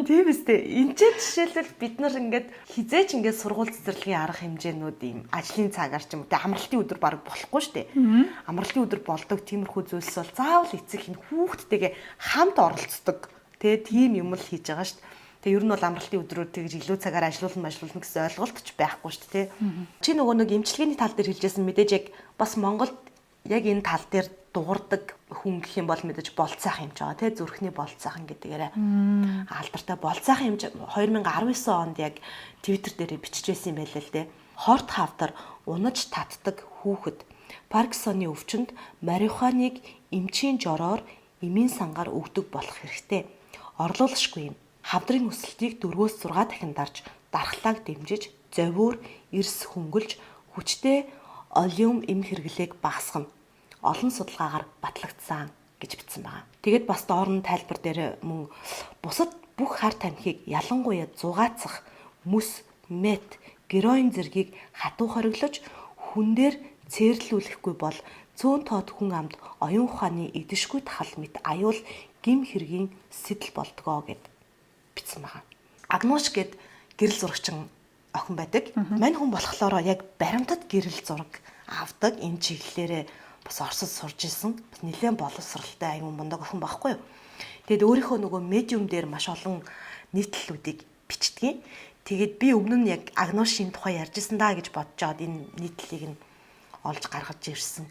тийм үстэй. Энд чинь жишээлбэл бид нар ингээд хизээч ингээд сургууль цэцэрлэгийн арга хэмжээнүүд ийм ажлын цагаар ч юм уу тэ амралтын өдөр баг болохгүй шүү дээ. Амралтын өдөр болдог тиймэрхүү зүйлс бол заавал эцэг энэ хүүхдтэйгээ хамт оролцдог. Тэгээ тийм юм л хийж байгаа шүү дээ. Тэгээ ер нь бол амралтын өдрөөр тэгж илүү цагаар ажиллуулна гэсэн ойлголт ч байхгүй шүү дээ, тий. Чи нөгөө нэг эмчилгээний тал дээр хэлжсэн мэдээж яг бас Монголд яг энэ тал дээр дуурдаг хүн гэх юм бол мэдээж болцсайхан хэмж байгаа, тий. Зүрхний болцсайхан гэдэгээрээ алдартай болцсайхан хэмж 2019 онд яг Twitter дээр бичиж байсан юм байлээ л дээ. Хорт хавдар унаж татдаг хүүхэд Паркинсоны өвчнөд марихуаныг эмчийн жороор эмийн сангаар өгдөг болох хэрэгтэй. Орлуулшгүй юм. Хавдрын өсөлтийг 4-6 дахин дарж, дархлааг дэмжиж, зовиор, эрс хөнгөлж, хүчтэй олеум эм хэрэглээг багасгана. Олон судалгаагаар батлагдсан гэж бичсэн байна. Тэгээд бас доорн тайлбар дээр мөн бусад бүх хар тамхиг ялангуяа зугаацах, мүс, мет, героин зэргийг хатуу хориглож, хүн дээр цээрлүүлэхгүй бол цөөн тоод хүн амд оюун ухааны идэвшгүй тахал мэт аюул гим хэргийн сэтэл болдгоо гэд бичсэн байна. Агнууш гэд гэрэл зурагчин охин байдаг. Мань хүн болохоор яг баримтат гэрэл зураг авдаг. Энэ чиглэлээрээ бас Оросд сурж исэн. Нэлээд боловсралтай аюун мундаг охин байхгүй юу. Тэгэд өөрийнхөө нөгөө медиум дээр маш олон нийтлэлүүдийг бичдэг. Тэгээд би өмнө нь яг Агнушийн тухай ярьжсэн даа гэж бодож аваад энэ нийтлэлийг нь олж гаргаж ирсэн.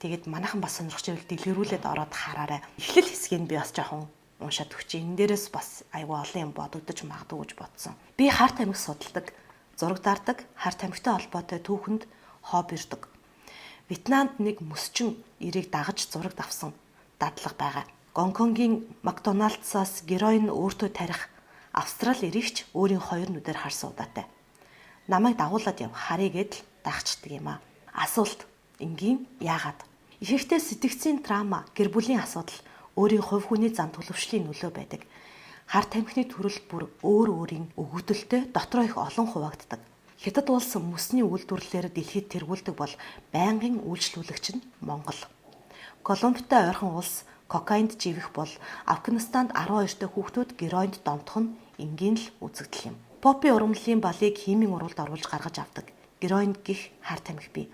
Тэгээд манайхан бас сонирхож байвал дэлгэрүүлээд ороод хараарай. Эхлэл хэсгийг би бас жоохон уншаад өгч. Энэ дээрээс бас айгүй олон юм бодогдож магадгүй гэж бодсон. Би хар тамхи судалдаг, зураг даардаг, хар тамхитай холбоотой түүхэнд хобби ирдэг. Вьетнамд нэг мөсчин эрийг дагаж зураг давсан дадлага байгаа. Гонконгийн Макдоналдсаас героин өөртөө тарих Австрали эрэгч өөрийн хоёр нүдээр харсан удаатай. Намайг дагуулад яв харъя гэдэл дагчдаг юм аа. Асуулт: энгийн яагаад? Ихэнхдээ сэтгцийн трама, гэр бүлийн асуудал өөрийн хувь хүний зам төлөвшлийн нөлөө байдаг. Хар тамхины төрөл бүр өөр өөрийн өгөгдөлтөд дотроо их олон хуваагддаг. Хятад улс мөсний үйлдвэрлэлээр дэлхийд тэргүүлдэг бол байнгын үйлчлүүлэгч нь Монгол. Колумбтай ойрхон улс кокаинд живэх бол Афганистанд 12-т хүүхдүүд героинд домтох нь энгийн л үзэгдэл юм. Поппи ургамлын балыг химийн уралд оруулж гаргаж авдаг. Героин гих хар тамхи бий.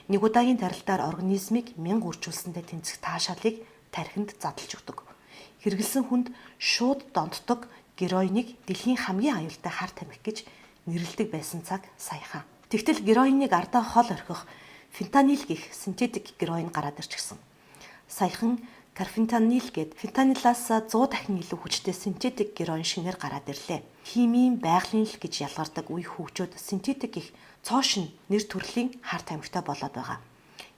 Нэг удаагийн тарилтаар организмыг 1000 үржүүлсэндээ тэнцэх таашаалыг тархинд задлж өгдөг. Хэрэгэлсэн хүнд шууд донтдог героиныг дэлхийн хамгийн аюултай хар тамхи гэж нэрлэдэг байсан цаг саяхан. Тэгтэл героиныг ардаа хол орхих фентанил гэх синтетик героин гараад ирчихсэн. Саяхан карфентанил гэд фентанилаас 100 дахин илүү хүчтэй синтетик героин шинээр гараад ирлээ. Химийн байгалийн л гэж ялгардаг үе хөгжөөд синтетик гэх цоошин нэр төрлийн хар тамхитай болоод байгаа.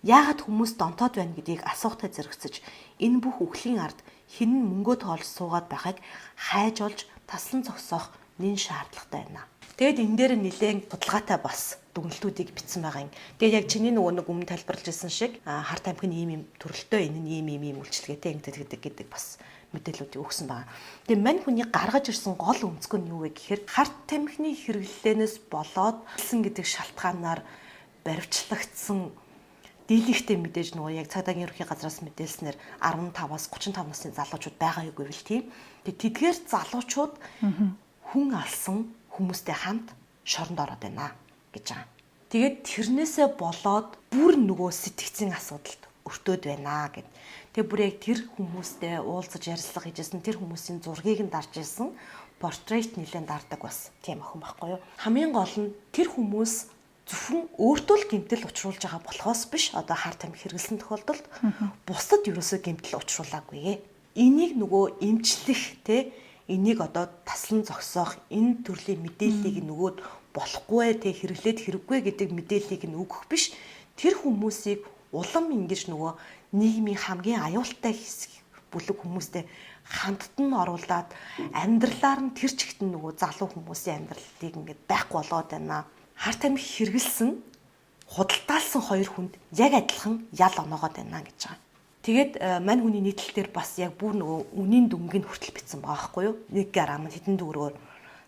Яагаад хүмүүс донтоод байна гэдгийг асуухтай зэрэгцэж энэ бүх үхлийн ард хэн нь мөнгөө тоолж суугаад байхыг хайж олж таслан зогсоох нэн шаардлагатай байна. Тэгэд энэ дээр нэлээд судалгаатай бас дүгнэлтүүдийг бичсэн байгаа юм. Тэгээд яг чиний нөгөө нэг өмнө тайлбарлаж ирсэн шиг хар тамхи нь ийм төрөлтөө энэ нь ийм үйлчлэгээтэй ингэдэг гэдэг бас мэдээллүүдийг өгсөн байгаа. Тэгээд мань хүний гаргаж ирсэн гол өнцгөө нь юу вэ гэхээр хар тамхины хэрэглэлээс болоод хэлсэн гэдэг шалтгаанаар баривчлагдсан дийлэгтэй мэдээж нөгөө яг цагдаагийн ерөнхий газраас мэдээлснээр 15-аас 35 насны залуучууд байгаа юу гэвэл тийм. Тэгээд тэдгээр залуучууд хүн алсан хүмүүстэй хамт шоронд ороод байна гэж байгаа. Тэгээд тэрнээсээ болоод бүр нөгөө сэтгцийн асуудалд өртөөд байна гэд. Тэгээд бүр яг тэр хүмүүстэй уулзаж ярилцлага хийжсэн тэр хүмүүсийн зургийг нь дарж ирсэн портрет нэлээд дардаг бас тийм охин байхгүй юу. Хамгийн гол нь тэр хүмүүс зөвхөн өөртөө л гэмтэл учруулж байгаа болохоос биш одоо хар тамхи хэрэглэсэн тохиолдолд бусдад ерөөсөө гэмтэл учруулаагүй. Энийг нөгөө эмчлэх те энийг одоо таслан зогсоох энэ төрлийн мэдээллийг нөгөөд болохгүй те хэрэглээд хэрэггүй гэдэг мэдээллийг нь өгөх биш. Тэр хүмүүсийг улам ингэж нөгөө нийгмийн хамгийн аюултай хэсэг бүлэг хүмүүстэй хамтд нь оруулаад амьдралаар нь тэр чигт нөгөө залуу хүмүүсийн амьдралыг ингээд байхгүй болоод байна. Хар тамхи хэрэгэлсэн худалдаалсан хоёр хүнд яг адилхан ял оноогоод байна гэж байгаа. Тэгээд мань хүний нийтлэл дээр бас яг бүр нөгөө үнийн дүнгийн хүртэл битсэн байгаа байхгүй юу? 1 грамм хэдэн төгрөгөөр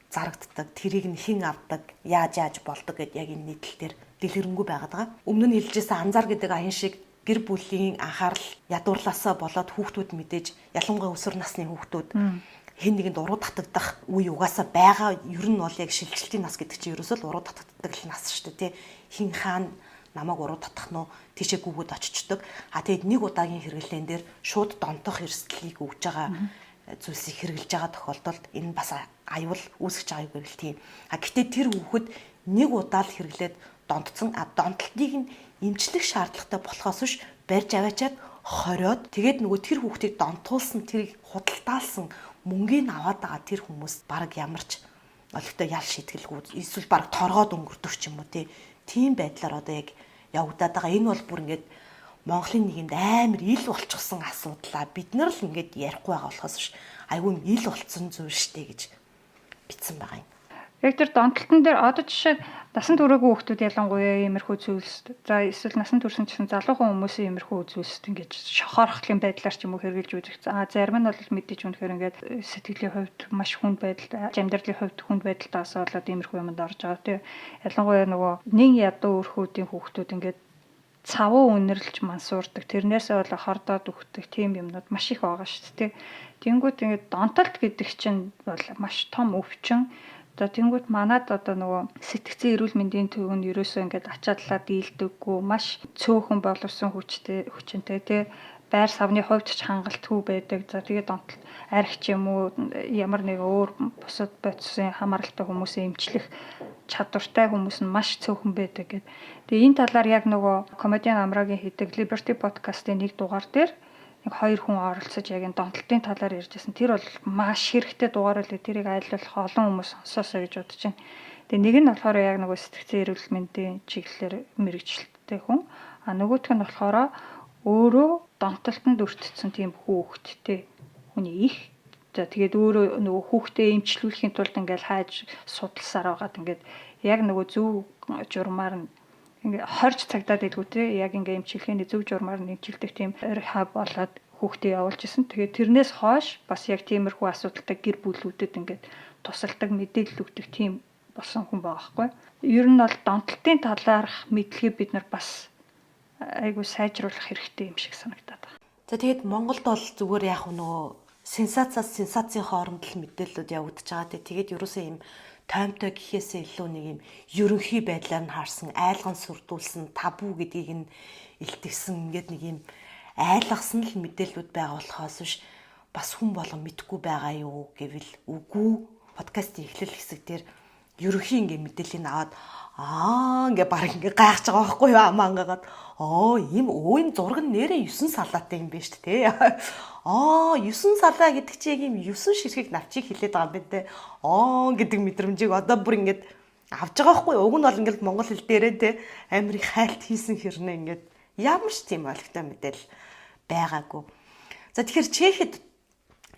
зарагддаг, тэрийг нь хэн авдаг, яаж болдог гэдээ яг энэ нийтлэл дээр дэлгэрэнгүй байгаад байгаа. Өмнө нь хэлжсэн анзаар гэдэг аян шиг гэр бүлийн анхаарал ядуурлаасаа болоод хүүхдүүд мэдээж ялангуяа өсвөр насны хүүхдүүд хэн нэгэнд уруу татагдах үе угаасаа байгаа. Ер нь бол яг шилжилтийн нас гэдэг чинь ерөөсөө л уруу татагддаг л нас шүү дээ, тий. Хин хаана намайг уруу татах нь тийшээ гүгүүд очичдөг. Тэгээд нэг удаагийн хэрэглэн дээр шууд донтох эрсдлийг өгж байгаа зүйлсийг хэрэгжилж байгаа тохиолдолд энэ бас аюул үүсгэж байгааг гэвэл тийм. Гэтээ тэр хүүхэд нэг удаа л хэрэглээд донтсон донтолтыг нь эмчлэх шаардлагатай болохоос биш барьж аваачаад хориод тэгээд нөгөө тэр хүүхдийг донтуулсан тэрийг худалдаалсан мөнгөний аваад байгаа тэр хүмүүс баг ямарч олигтой ял шийтгэлгүй эсвэл баг торгоод өнгөрдөг ч юм уу тийм байдлаар одоо яг явагдаад байгаа. Энэ бол бүр ингээд Монголын нэгэнд амар ил болчихсон асуудлаа. Бид нар л ингээд ярихгүй байгаа болохоос биш айгүй ил болцсон зүйл штэ гэж битсэн байгаа юм. Яг тэр донтолтон дээр одоо жишээ насан туршаагүй хүмүүс ялангуяа иймэрхүү зүйлс за эсвэл насан туршсан гэсэн залуухан хүмүүсийн иймэрхүү зүйлс ингэж шохоорхлын байдлаар ч юм уу хэрэгжилж үзэх. Зарим нь бол мэдээж үнэхээр ингээд сэтгэлийн хувьд маш хүнд байдал, амьдралын хувьд хүнд байдалтаас болоод иймэрхүү юмд орж байгаа. Тэг ялангуяа нөгөө нэг ядуу өрхүүдийн хүүхдүүд ингээд цавуу үнэрлж мансуурдаг. Тэрнээсээ бол хордоод өгдөг тийм юмнууд маш их байгаа шүү дээ. Тэнгүүд ингээд донтолт гэдэг чинь бол маш том өвчин. За тэнгүүд манад одоо нөгөө сэтгцэн эрүүл мэндийн төвөнд ерөөсөө ингээд ачаадлаа дийлдэггүй маш цөөхөн боловсон хүчтэй тий байр савны хувьд ч хангалтгүй байдаг. За тэгээд донтолт архич юм уу ямар нэг өөр бусад бодисын хамааралтай хүмүүсээ эмчлэх чадвартай хүмүүс нь маш цөөхөн байдаг гэдэг. Тэгээ энэ талаар яг нөгөө комедиан Амрагийн хийдэг Liberty podcast-ийн нэг дугаар дээр нэг 2 хүн оролцож яг энэ донтолтын талаар ярьжсэн. Тэр бол маш хэрэгтэй дугаар л тэрийг айлуулах олон хүмүүс сонсоосоо гэж бодож байна. Тэгээ нэг нь болохоор яг нөгөө сэтгцэн эрүүл мэндийн чиглэлээр мэрэгчлэлтэй хүн. Нөгөөх нь болохоор өөрөө донтолтонд өртсөн тийм хүүхэдтэй хүний их. За тэгээд өөрөө нөгөө хүүхдээ эмчлүүлэхийн тулд ингээл хайж судалсаар байгаад ингээд яг нөгөө зөв журмаар нь ингээ хорж цагдаад илгүү те яг ингээ эмчилгээний зөв журмаар нэмчилдэг тийм рехаб болоод хүүхдээ явуулж исэн. Тэгээд тэрнээс хойш бас яг тиймэрхүү асуудалтай гэр бүлүүдэд ингээд тусалдаг мэдээлэл өгдөг тийм болсон хүн байгаа байхгүй. Ер нь бол донтолтын талаарх мэдлэгийг бид нар бас айгуу сайжруулах хэрэгтэй юм шиг санагдаад байна. За тэгээд Монголд бол зүгээр яг нөгөө сенсацийн хооронд л мэдээлэлүүд явагдаж байгаа. Тэгээд ерөөсөө юм таймтай гэхээсээ илүү нэг юм ерөнхий байдлаар нь харсан, айлган сүрдүүлсэн, табу гэдгийг нь илтгэсэн ингээд нэг юм айлгасан л мэдээлэлүүд байгаа болохоос биш бас хүн болгон мэдгүй байгаа юу гэвэл үгүй подкастын эхлэл хэсэг дээр ерөнхий ингээд мэдээллийг аваад ингээ баг ингээ гайхаж байгаа байхгүй юу амаагаад ийм энэ зураг нь нэрээ 9 салаатай юм байна шүү дээ. 9 салаа гэдэг чинь яг ийм 9 ширхэг навчийг хилээд байгаа юм байна те. Гэдэг мэдрэмжийг одоо бүр ингээд авж байгаа байхгүй юу. Уг нь бол ингээд монгол хэл дээрээ те амир их хайлт хийсэн хэрнээ ингээд ямар ч тийм олигтой мэдээлэл байгаагүй. За тэгэхээр Чехэд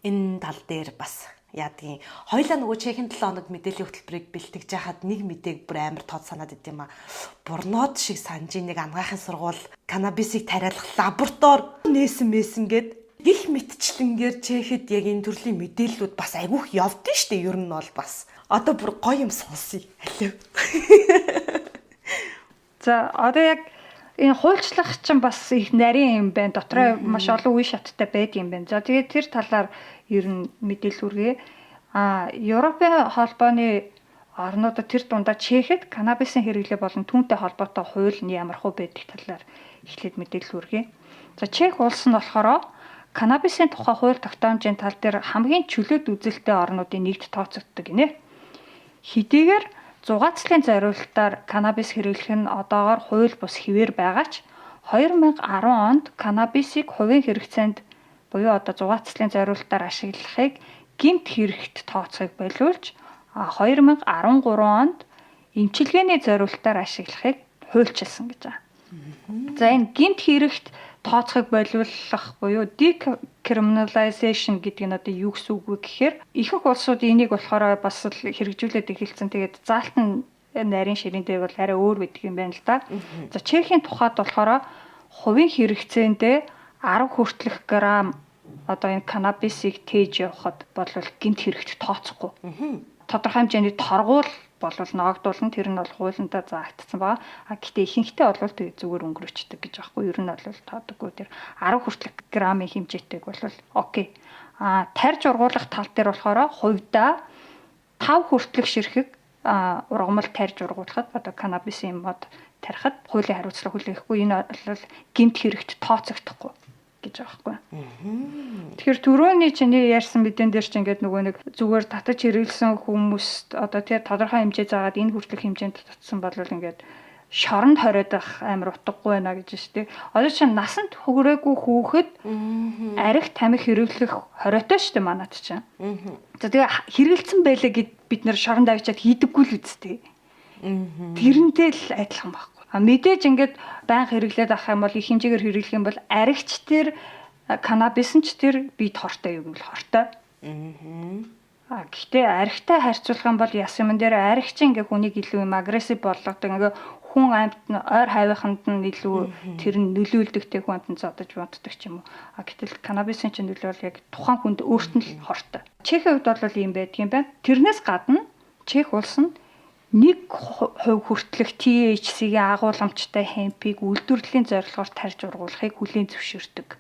энэ тал дээр бас яадгийн хоёлаа нөгөө Чехийн 7 хоног мэдээллийн хөтөлбөрийг бэлтгэж яхад нэг мэдээг бүр амар тод санаад идэв юм а. Бурнод шиг санжийн нэг ангаахын сургууль канабисыг тариалах лаборатори нээсэн гээд гих мэтчлэнгээр Чехэд яг энэ төрлийн мэдээллүүд бас айгүйх явдсан шүү дээ. Ер нь бол бас одоо бүр гоё юм сонсъё. Алив. За одоо яг энэ хуульчлах чинь бас их нарийн юм байна. Дотроо маш олон үе шаттай байд юм байна. За тэгээд тэр талаар ер нь мэдээлэл үргээ. Европын холбооны орнуудад тэр дундаа Чехэд канабисын хэрэглээ болон түүнтэй холбоотой хууль нь ямар хөө байдаг талаар эхлээд мэдээлэл үргээ. За Чех улс нь болохоор канабисын тухай хууль тогтоомжийн тал дээр хамгийн чөлөөт үзэлтэй орнуудын нэгт тооцогддог гинэ. Хэдийгээр зугаацлын зориулалтаар канабис хэрэглэх нь одоогоор хууль бус хэвээр байгаа ч 2010 онд канабисыг хувийн хэрэгцээнд буюу одоо зугаацлын зориулалтаар ашиглахыг гэмт хэрэгт тооцохыг болиулж 2013 онд эмчилгээний зорилтоор ашиглахыг хуульчилсан гэж байна. За энэ гэмт хэрэгт тооцохыг болиулах буюу decriminalization гэдэг нь одоо юу гэсэн үг вэ гэхээр ихэнх улсууд энийг болохоор бас л хэрэгжүүлээд эхэлсэн. Тэгээд заалт нь нарийн ширийн дээр бол арай өөр байдаг юм байна л да. За Чехийн тухайд болохоор хувийн хэрэгцээндээ 10 хүртэлх грамм одоо энэ канабисыг тээж явахад бол гэмт хэрэгт тооцохгүй. Тодорхой хэмжээний торгуул болвол ногдуулна, тэр нь бол хуулиндаа заагдсан байгаа. Гэхдээ ихэнхдээ бол тэгээ зүгээр өнгөрөөчдөг гэж аахгүй. Ер нь бол тоодоггүй тэр 10 хүртэлх граммын хэмжээтэйг бол окей. Тарьж ургуулах тал дээр болохоор хувьдаа 5 хүртэлх ширхэг ургамал тарьж ургуулахад одоо канабисын мод тарихад хуулийн хариуцлага хүлээхгүй. Энэ бол гэмт хэрэгт тооцогдохгүй гэж байгаа байхгүй. Тэгэхээр түрүүний чиний ярьсан мэдэн дээр ч ингээд нөгөө нэг зүгээр татаж хэрэглэсэн хүмүүс одоо тэр тодорхой хэмжээ заагаад энэ хүртэлх хэмжээнд татсан бол ингээд шоронд хориод байх амар утгагүй байна гэж шүү дээ. Одоо чинь насанд хүрээгүй хүүхэд арх тамхи хэрэглэх хориотой шүү дээ манайд чинь. За тэгээ хэрэгэлсэн байлаа гэд бид нэр шоронд авчиад хийдэггүй л үсттэй. Тэрнтэй л адилхан байхгүй. Мэдээж ингээд байнга хэрэглээд авах юм бол их хэмжээгээр хэрэглэх юм бол аригч тэр канабис нь ч тэр бие хортой юм бол хортой. Гэхдээ аригтай харьцуулах юм бол яс юм дээр аригч ингээ хүнийг илүү юм агрессив болгодог ингээ хүн амьд ойр хавийнханд нь илүү тэр нь нөлөөлдөгтэй хүнд нь зодож боддог ч юм уу. Гэтэл канабисын чинь нөлөө бол яг тухайн хүнд өөрт нь л хортой. Чехийн хувьд бол ийм байдаг юм байна. Тэрнээс гадна Чех улс нь 1% хүртэлх THC-ийн агуулмжтай хэмпийг үйлдвэрлэлийн зорилгоор тарьж ургуулахыг хүлээн зөвшөөрдөг.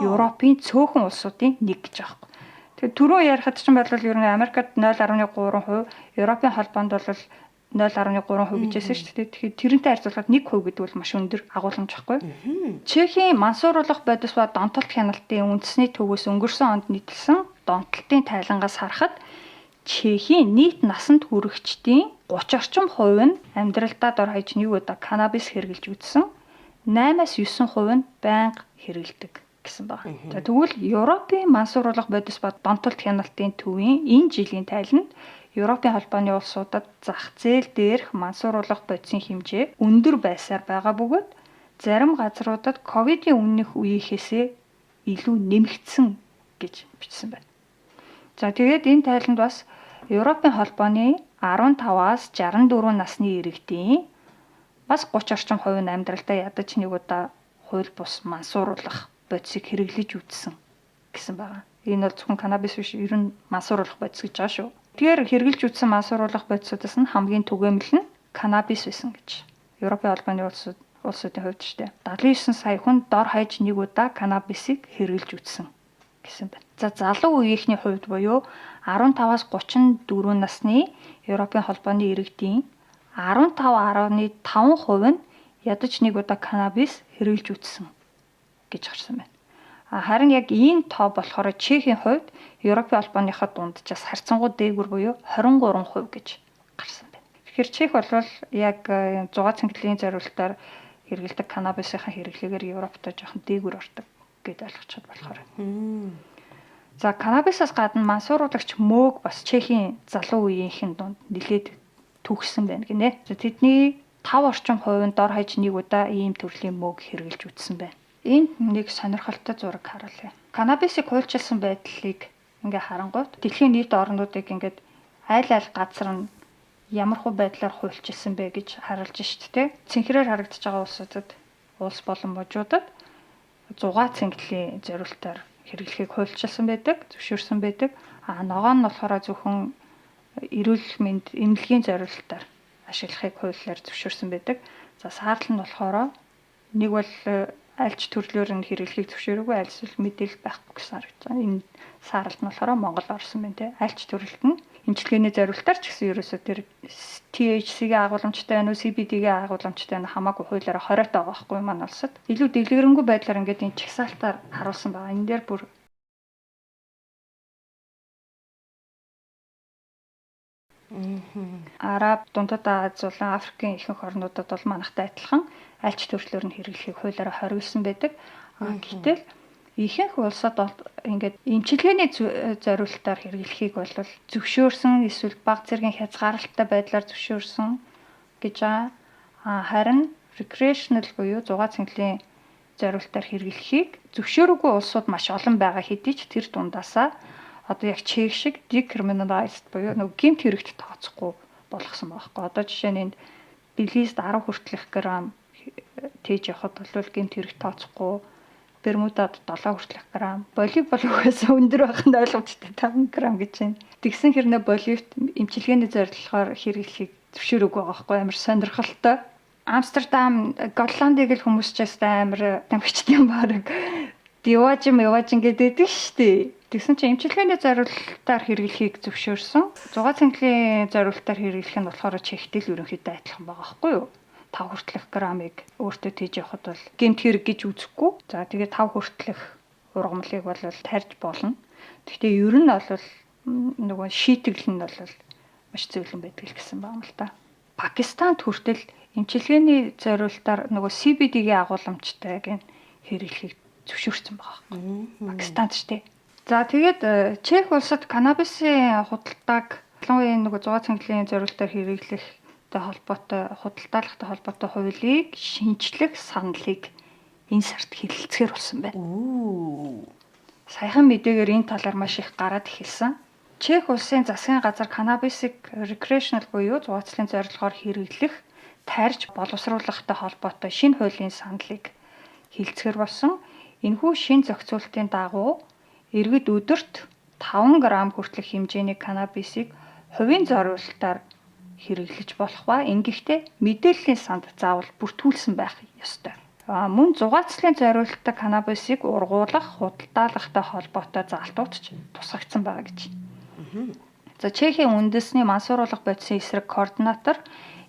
Европын цөөхөн улсуудын нэг гэж аахгүй. Тэгэхээр түрүү ярихад ч бол ер нь Америкт 0.3%, Европын холбоонд бол 0.3% гэжсэн шүү дээ. Тэгэхээр тэрнтэй харьцуулахад 1% гэдэг бол маш өндөр агуулмж байхгүй. Чехийн мансууруулах бодис ба донтолт хяналтын үндэсний төвөөс өнгөрсөн онд нийтэлсэн донтолтын тайлангаас харахад Чехийн нийт насанд хүрэгчдийн 30 орчим хувь нь амьдралдаа дор хаяж нэг удаа канабис хэрэглэж үзсэн. 8-9% нь байнга хэрэглэдэг гэсэн байна. За тэгвэл Европын мансууруулах бодис ба донтолт хяналтын төвийн энэ жилийн тайланд Европын холбооны улсуудад зах зээл дээрх мансууруулах бодисын хэмжээ өндөр байсаар байгаа бөгөөд зарим газруудад ковидын өмнөх үеийнхээсээ илүү нэмэгдсэн гэж бичсэн байна. За тэгээд энэ тайланд бас Европын холбооны 15-аас 64 насны иргэдийн бас 30 орчим хувь нь амьдралдаа ядаж нэг удаа хууль бус мансууруулах бодисыг хэрэглэж үзсэн гэсэн байна. Энэ бол зөвхөн канабис биш, ер нь мансууруулах бодис гэж байгаа шүү. Тэгэхээр хэрэглэж үзсэн мансууруулах бодисуудаас нь хамгийн түгээмэл нь канабис байсан гэж. Европын холбооны улсуудын хувьд ч тийм 79 сая хүн дор хаяж нэг удаа канабисыг хэрэглэж үзсэн гэсэн байна. За залуу үеийнхний хувьд буюу 15-аас 34 насны Европын холбооны иргэдийн 15.5% нь ядаж нэг удаа канабис хэрэглэж үзсэн гэж гарсан байна. Харин яг энэ тоо болохоор Чехийн хувьд Европын холбооныхоо дунджаас харьцангуй дээгүүр буюу 23% гэж гарсан байна. Тэгэхээр Чех бол яг 6 цэнгэлийн зориулалтаар хэрэглэдэг канабисийн хэрэглээгээр Европтой жоохон дээгүүр ордог гэж ойлгочиход болохоор. За канабисаас гадна мансууруулагч мөөг бас Чехийн залуу үеийнхэн дунд нэлээд түгсэн байна гинэ. Тэдний 5 орчим хувь нь дор хаяж нэг удаа ийм төрлийн мөөг хэрэглэж үзсэн байна. Энд нэг сонирхолтой зураг харуулъя. Канабисыг хуульчилсан байдлыг ингээ харангуйт дэлхийн нийт орнуудыг ингээд аль газар нь ямар хөө байдлаар хуульчилсан бэ гэж харуулж шít те. Цэнхрээр харагдаж байгаа улсуудад улс болон можуудад 6 цэнгэлийн зориултаар хэрэглэхийг хуульчилсан байдаг, зөвшөөрсөн байдаг. Ногоо нь болохоор зөвхөн эрүүл мэнд эмнэлгийн зориулалтаар ашиглахыг хуулиар зөвшөөрсөн байдаг. За саарл нь болохоор нэг бол альч төрлөөр нь хэрэглэхийг зөвшөөрөөгүй, аль эсвэл мэдээлэл байхгүй гэсэн харагдаж байна. Энэ саарл нь болохоор Монгол орсон байна те. Альч төрөлт нь эмчилгээний зориулалтаар ч гэсэн ерөөсөө тэр THC-ийн агуулмжтай байна уу, CBD-ийн агуулмжтай байна хамаагүй хуулиараа хориотой байгаа байхгүй маань улсад. Илүү дэлгэрэнгүй байдлаар ингээд энэ чагсаалтаар харуулсан байгаа. Энэ дээр бүр Араб, Дундад Аз болон Африкийн ихэнх орнуудад бол манайхтай адилхан альч төрлөөр нь хэрэглэхийг хуулиараа хориглосон байдаг. Гэтэл Ихэнх улсад бол ингээд эмчилгээний зориулалтаар хэрэглэхийг бол зөвшөөрсөн эсвэл бага зэргийн хязгаарлалттай байдлаар зөвшөөрсөн гэж байгаа. Харин recreational буюу зугаа цэнгэлийн зориулалтаар хэрэглэхийг зөвшөөрөөгүй улсууд маш олон байгаа хэдий ч тэр дундаасаа одоо яг Чех шиг decriminalized буюу нэг гэмт хэрэгт тооцохгүй болгосон байгаа байхгүй. Одоо жишээ нь энд Белизд 10 хүртэлх грамм тээж явахад бол гэмт хэрэгт тооцохгүй. Бермудад 7 хүртэлх грамм. Боливд бол угаасаа өндөр байх нь ойлгомжтой 5 грамм гэж байна. Тэгсэн хэрнээ Боливд эмчилгээний зорилгоор хэрэглэхийг зөвшөөрөөгүй байгаа байхгүй амар сонирхолтой. Амстердам, Голландыг л хүмүүс ч амар тамхичд юм баг. Яваажин гэдэг шүү дээ. Тэгсэн чинь эмчилгээний зорилгоор хэрэглэхийг зөвшөөрсөн. Зугаа цэнгэлийн зорилгоор хэрэглэх нь болохоор Чехтэл ерөнхийдөө адилхан байгаа байхгүй юу? 5 хүртэлх граммыг өөртөө тээж явахад бол гэмт хэрэг гэж үзэхгүй. За тэгээд 5 хүртэлх ургамлыг бол тарьж болно. Гэхдээ ер нь бол нөгөө шийтгэл нь бол маш зөөлөн байдаг гэсэн байна л да. Пакистанд хүртэл эмчилгээний зориулалтаар нөгөө CBD-гийн агуулмжтайг нь хэрэглэхийг зөвшөөрсөн байгаа. Пакистанд ч тийм. За тэгээд Чех улсад канабисын худалдааг ялангуяа нөгөө зугаа цэнгэлийн зориулалтаар хэрэглэх холбоотой худалдаалгатай холбоотой хуулийг шинжлэх саналыг энэ сард хэлэлцэхээр болсон байна. Саяхан мэдээгээр энэ талаар маш их гараад эхэлсэн. Чех улсын засгийн газар канабисыг recreational буюу зугаацлын зорилгоор хэрэглэх, тарьж боловсруулахтай холбоотой шинэ хуулийн саналыг хэлэлцэхээр болсон. Энэхүү шинэ зохицуултын дагуу иргэд өдөрт 5 грамм хүртэлх хэмжээний канабисыг хувийн зориулалтаар хэрэглэж болох ба ингэхдээ мэдээллийн санд заавал бүртгүүлсэн байх ёстой. Мөн зугаацлын зориулалттай канабисыг ургуулах, худалдаалгахтай холбоотой заалтууд ч тусгагдсан байгаа гэж. За Чехийн үндэсний мансууруулах бодисын эсрэг координатор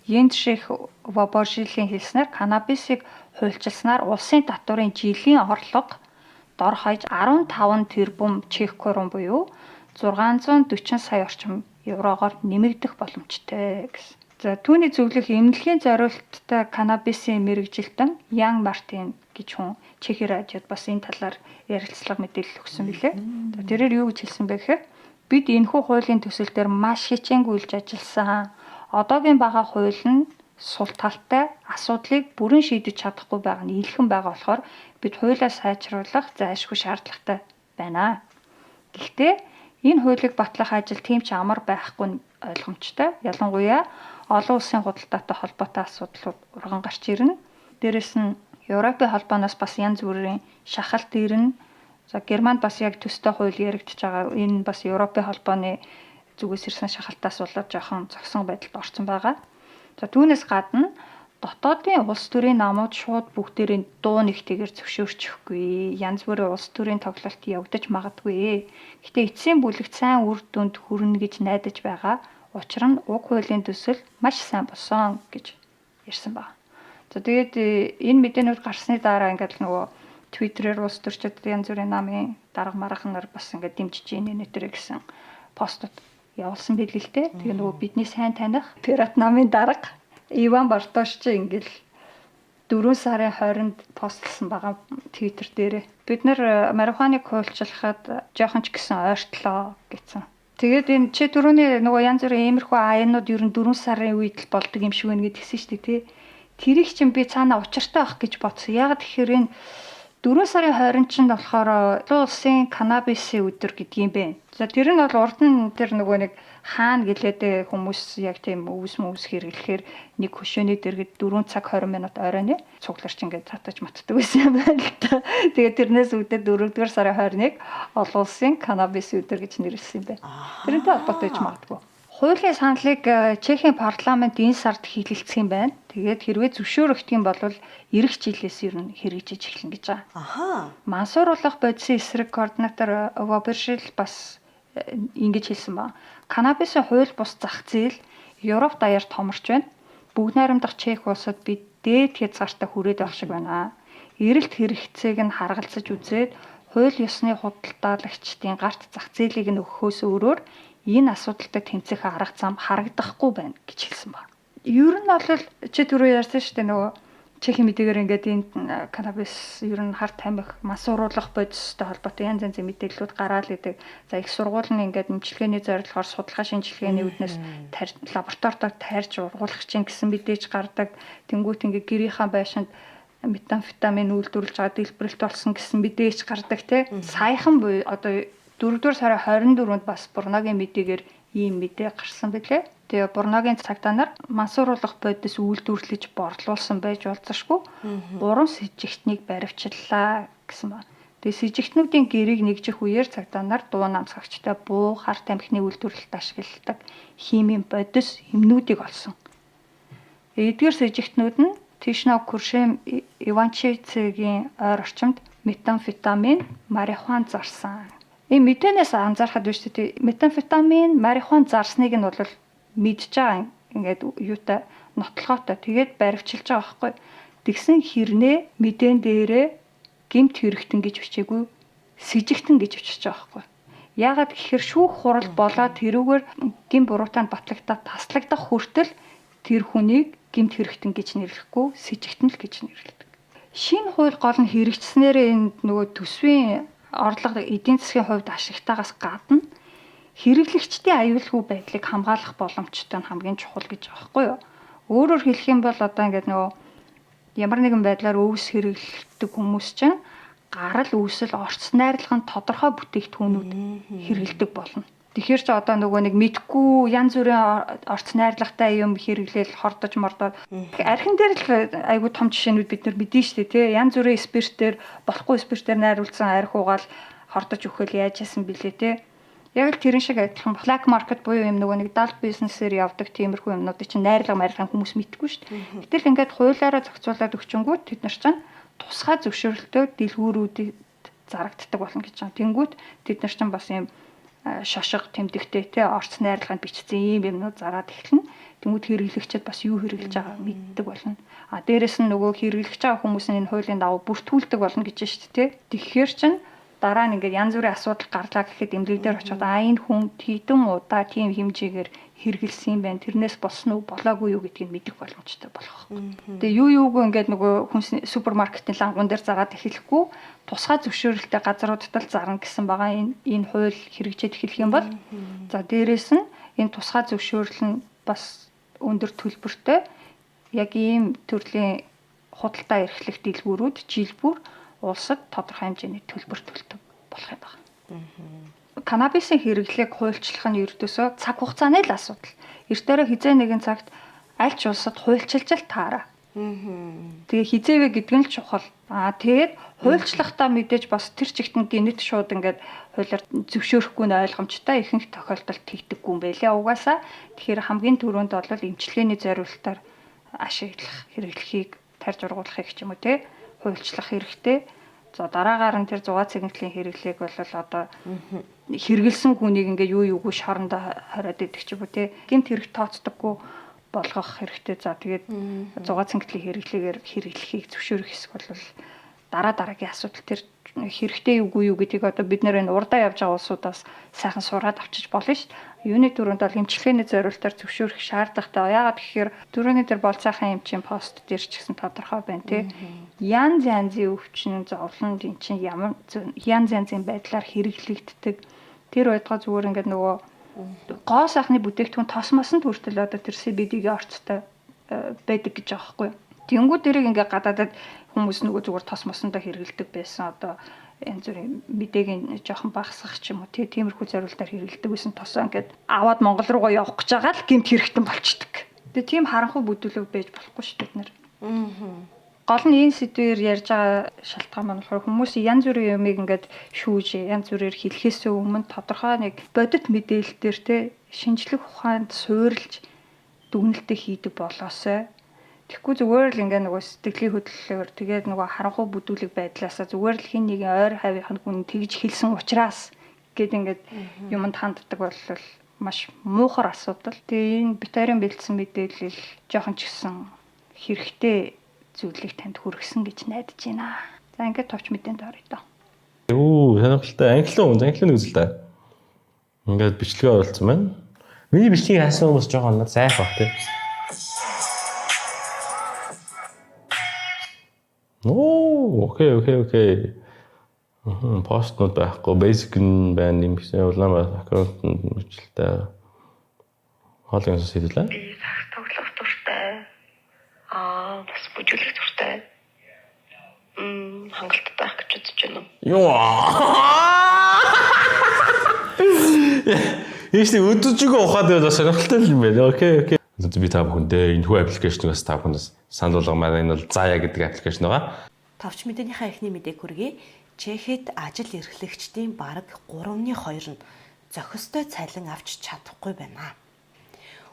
Ендших Вобожилийн хэлснээр канабисыг хуульчилснаар улсын татварын жилийн орлого дор хаяж 15 тэрбум чех крон буюу 640 сая орчим еврогоор нэмэгдэх боломжтой гэсэн. За түүний зөвлөх эмнэлгийн зориулалттай канабисын мэрэгжилтэн Ян Мартин гэж хүн Чехийн радиод бас энэ талаар ярилцлага мэдээлэл өгсөн билээ. За тэрээр юу гэж хэлсэн бэ гэхээр бид энэхүү хуулийн төсөл дээр маш хичээнгүй үйлж ажилласан. Одоогийн байгаа хууль нь сул талтай асуудлыг бүрэн шийдэж чадахгүй байгаа нь илхэн байгаа болохоор бид хуулиа сайжруулах зайлшгүй шаардлагатай байна. Гэхдээ энэ хуулийг батлах ажил тийм ч амар байхгүй нь ойлгомжтой. Ялангуяа олон улсын худалдаатай холбоотой асуудлууд урган гарч ирнэ. Дээрэс нь Европын холбооноос бас янз бүрийн шахалт ирнэ. За Германд бас яг төстэй хууль яригдчихэж байгаа. Энэ бас Европын холбооны зүгээс ирсэн шахалтаас болоод жоохон зогсон байдалд орсон байгаа. За түүнээс гадна дотоодын улс төрийн намууд шууд бүгдээрээ дуу нэгтэйгээр зөвшөөрчихгүй. Янз бүрийн улс төрийн тоглолт явагдаж магадгүй. Гэтэ эцсийн бүлэгт сайн үр дүнд хүрнэ гэж найдаж байгаа. Учир нь уг хуулийн төсөл маш сайн болсон гэж ярьсан байна. За тэгээд энэ мэдээнүүд гарсны дараа ингээд нөгөө Twitter-ээр улс төрчид янз бүрийн намын дарга марганаар бас ингээд дэмжиж ийн нэтэрэ гэсэн постууд явуулсан байл л дээ. Тэгээ нөгөө бидний сайн таних Пират намын дарга Иван Бартош чи ингээл 4 сарын 20-нд постлсан байгаа Twitter дээрээ. Бид нэр марихуаныг хуульчлахад жоохон ч гэсэн ойртлоо гэсэн. Тэгээд энэ чи түрүүний нөгөө янз бүрийн иймэрхүү аянууд ер нь 4 сарын үед л болдог юм шиг байна гэдгийгсэн шүү дээ тий. Тэрийг чинь би цаана учиртай байх гэж бодсон. Яг тэгэхээр энэ 4 сарын 20 чинь болохоор олон улсын канабисын өдөр гэдэг юм бэ. За тэр нь бол урд нь тэр нөгөө нэг хаана гэлээд хүмүүс яг тийм өвс хэрэглэхээр нэг хөшөөний дэргэд 4 цаг 20 минут оройн цугларч ингээд татаж матдаг байсан юм байна л та. Тэгээд тэрнээс үүдээ 4-р сарын 21 олон улсын канабис өдөр гэж нэрлсэн юм байна. Тэрнтэй холбоотой ч магадгүй. Хуулийн саналыг Чехийн парламент энэ сард хилэлцэх юм байна. Тэгээд хэрвээ зөвшөөрөгдөх юм бол эх жилээс ер нь хэрэгжиж эхэлнэ гэж байгаа. Мансууруулах бодисын эсрэг координатор Вобержил бас ингэж хэлсэн ба. Канабисын хууль бус зах зээл Европ даяар томорч байна. Бүгд найрамдах Чех улсад бид дээд хязгаартай хүрээд байх шиг байна. Эрэлт хэрэгцээг нь харгалзаж үзээд хууль ёсны худалдаалагчдын гарт зах зээлийг нь өгөхөөс өөрөөр энэ асуудалтай тэмцэх арга зам харагдахгүй байна гэж хэлсэн ба. Ер нь бол чи түрүү ярьсан шүү дээ нөгөө Чехийн мэдээгээр ингээд энэ канабис ер нь харт тамхи мас уруулах бодистой холбоотой янз янзын мэдээллүүд гараад идэг. За их сургууль нь ингээд эмчилгээний зорилгоор судалгаа шинжилгээний үүднээс лабораториудаар тайрж ургуулах чинь гэсэн мэдээж гардаг. Тэнгүүт ингээд гэрийнхаа байшинд метамфетамин үйлдвэрлэж байгаа дэлбэрэлт болсон гэсэн мэдээж гардаг тий. Саяхан буюу одоо 4-р сарын 24-нд бас Бурнагийн мэдээгээр ийм мэдээ гарсан билээ. Тэгээ Бурнагийн цагтаа нар мансууруулах бодис үйлдвэрлэж борлуулсан байж болзошгүй 3 сэжигтнийг баривчлаа гэсэн байна. Тэгээ сэжигтнүүдийн гэрийг нэгжих үеэр цагтаа нар дуу намсгагчтай буу харт тамхины үйлдвэрлэлд ашигладаг химийн бодис эмнүүдийг олсон. Эдгээр сэжигтнүүд нь Тишнов Куршем Иванчевцгийн ойр орчимд метамфетамин, марихуан зарсан. Энэ мэдээнээс анзаархад биш үү? Метамфетамин, марихуан зарсныг нь бол мэдж байгаа ингээд юутай нотлохоотой тэгээд баривчилж байгаа байхгүй. Тэгсэн хэрнээ мэдэн дээрээ гимт хэрэгтэн гэж бичээгүй сэжигтэн гэж бичиж байгаа байхгүй. Яагаад гэхээр шүүх хурал болоод тэрүүгээр гим буруутаанд батлагдаад таслагдах хүртэл тэр хүнийг гимт хэрэгтэн гэж нэрлэхгүй сэжигтэн л гэж нэрлэдэг. Шинэ хууль гол нь хэрэгжснээрээ энэ нөгөө төсвийн орлого эдийн засгийн хувьд ашигтаагаас гадна хэрэглэгчдийн аюулгүй байдлыг хамгаалах боломжтой нь хамгийн чухал гэж байгаа байхгүй юу? Өөрөөр хэлэх юм бол одоо ингээд нөгөө ямар нэгэн байдлаар өвс хэрэглэдэг хүмүүс чинь гарал үүсэл орц найрлагын тодорхой бүтээгдэхүүнүүд хэрэглэдэг болно. Тэгэхээр ч одоо нөгөө нэг мэдхгүй янз бүрийн орц найрлагатай юм хэрэглээл хордож мордоод архин дээр л айгүй том жишээнүүд бид нар мэдэн штэ тий янз бүрийн спиртээр болохгүй спиртээр найруулсан арх угаал хордож өгөөл яаж яасан бэлээ тий. Яг л тэрэн шиг адилхан black market буюу юм нөгөө нэг далд бизнесээр явдаг тиймэрхүү юмнуудыг чинь найрлага марилгаан хүмүүс мэдгүй шүү дээ. Гэтэл ингээд хуулиараа зохицуулаад өгчөнгүүд тэд нар чинь тусгай зөвшөөрлөлтөө дэлгүүрүүдэд зарагддаг болно гэж байна. Тэнгүүт тэд нар чинь бас юм шошго тэмдэгтэй те орц найрлаганд бичсэн ийм юмнууд зараад эхэлнэ. Тэнгүүт хэрэглэгчид бас юу хэрэглэж байгааг мэддэг болно. А дээрэс нь нөгөө хэрэглэж байгаа хүмүүс нь энэ хуулийн дагуу бүртгүүлдэг болно гэж байна шүү дээ. Тэгэхээр чинь дараа нь ингээд янз бүрийн асуудал гарлаа гэхэд эмнэлэг дээр очиод энэ хүн хэдэн удаа тийм хэмжээгээр хэрэгэлсэн юм байна. Тэрнээс болсон уу болоогүй юу гэдгийг мэдэх боломжтой болох. Тэгээ юуг ингээд нөгөө хүн супермаркетын лангуун дээр зараад эхлэхгүй тусгай зөвшөөрөлтэй газруудад л зарна гэсэн байгаа энэ хууль хэрэгжиж эхлэх юм бол за дээрэс нь энэ тусгай зөвшөөрөл нь бас өндөр төлбөртэй яг ийм төрлийн худалдаа эрхлэх дэлгүүрүүд жил бүр улсад тодорхой хэмжээний төлбөр төлдөг болох юм байна. Канабисын хэрэглээг хуульчлах нь ердөөсөө цаг хугацааны л асуудал. Эртээрээ хизээ нэгэн цагт аль ч улсад хуульчилж л таараа. Тэгээ хизээвэ гэдэг нь л чухал. Тэгээд хуульчлахтаа мэдээж бас тэр чигт нь гинэт шууд ингээд хуулиар зөвшөөрөхгүй нь ойлгомжтой ихэнх тохиолдолд тэгдэггүй юм байлаа. Угаасаа тэгэхээр хамгийн түрүүнд бол эмчилгээний зориулалтаар ашиглах хэрэглэхийг тарж ургуулахыг ч юм уу те хуульчлах хэрэгтэй. За дараагаар нь тэр 6 цэгнэлийн хэрэглээг бол одоо хэрэгэлсэн хүнийг ингээ юу юугүй шорондоо хариад идэх ч юм уу те гэмт хэрэг тооцдоггүй болгох хэрэгтэй. За тэгээд 6 цэгнэлийн хэрэглээгээр хэрэглэхийг зөвшөөрөх хэсэг бол дараагийн асуудал тэр хэрэгтэй юугүй юу гэдгийг одоо бид нэр энэ урдаа явж байгаа улсуудаас сайхан сураад авчиж болно шүү дээ. Юуны дөрөнд бол эмчилгээний зориулалтаар зөвшөөрөх шаардлагатай. Яагаад гэхээр дөрөвний дээр болцоохон эмчийн пост дээр ч гэсэн тодорхой байна тий. Янз янзын өвчин зовлонд эн чинь ямар янз янзын байдлаар хэрэглэгддэг. Тэр байтугай зүгээр ингээд нөгөө гоо сайхны бүтээгдэхүүн тосмосон хүртэл одоо тэр CBD-гийн орцтой байдаг гэж байгаа байхгүй юу. Тэнгүүд дэрийг ингээд гадаадад хүмүүс нөгөө зүгээр тосмосондоо хэрэглэдэг байсан одоо янз бүрийн мэдээг жоохон багасгах ч юм уу тиймэрхүү зориултаар хэрэглэдэг байсан тосоо ингээд аваад Монгол руугаа явах гэж байгаа л гэмт хэрэгтэн болчдөг. Тэгээ тийм харанхуй бүдүүлэг байж болохгүй шүү дээ бид нэр. Гол нь энэ сэдвээр ярьж байгаа шалтгаан маань болохоор хүмүүс янз бүрийн юмыг ингээд шүүж янз бүрээр хэлэхээс өмнө тодорхой нэг бодит мэдээлэлээр те шинжлэх ухаанд суурилж дүгнэлтээ хийдэг болоосой. Тэгэхгүй зүгээр л ингээ нөгөө сэтгэлийн хөдлөлөөр тэгээд нөгөө харанхуй бүдүүлэг байдлаасаа зүгээр л хин нэгэн ойр хавийнханд хүн тэгж хэлсэн учраас гэд ингээд юмд ханддаг бол маш муухар асуудал. Тэгээ энэ битарын бэлдсэн мэдээлэл жоохон ч гэсэн хэрэгтэй зүйлийг танд хүргэсэн гэж найдаж байна. За ингээд товч мэдээнд орё доо. Юу сонирхолтой англиан үзэл та. Ингээд бичлэгээ оруулсан байна. Миний бичлэгийг хаасан хүмүүс жоохон сайх баг тий. Оо, окей. Постнууд байхгүй, basic нь байна юм гэсэн Улаанбаатар аккаунтанд мөрчлөлтэй. Хоолын сэдвлээ. Би цаг тоглох дуртай. Бас бүжиглэх дуртай. Хангалттай байх гэж үзэж байна. Ийшний өдөжгөө ухаад байвал сонирхолтой юм байна. Окей. Би та бүхэндээ энэ хүү аппликейшнээс та бүхэндээ санал болгомоор энэ бол Zaya гэдэг аппликейшн байгаа. Товч мэдээнийхээ эхний мэдээг хүргэе. Чехэд ажил эрхлэгчдийн бараг 3/2 нь зохистой цалин авч чадахгүй байна.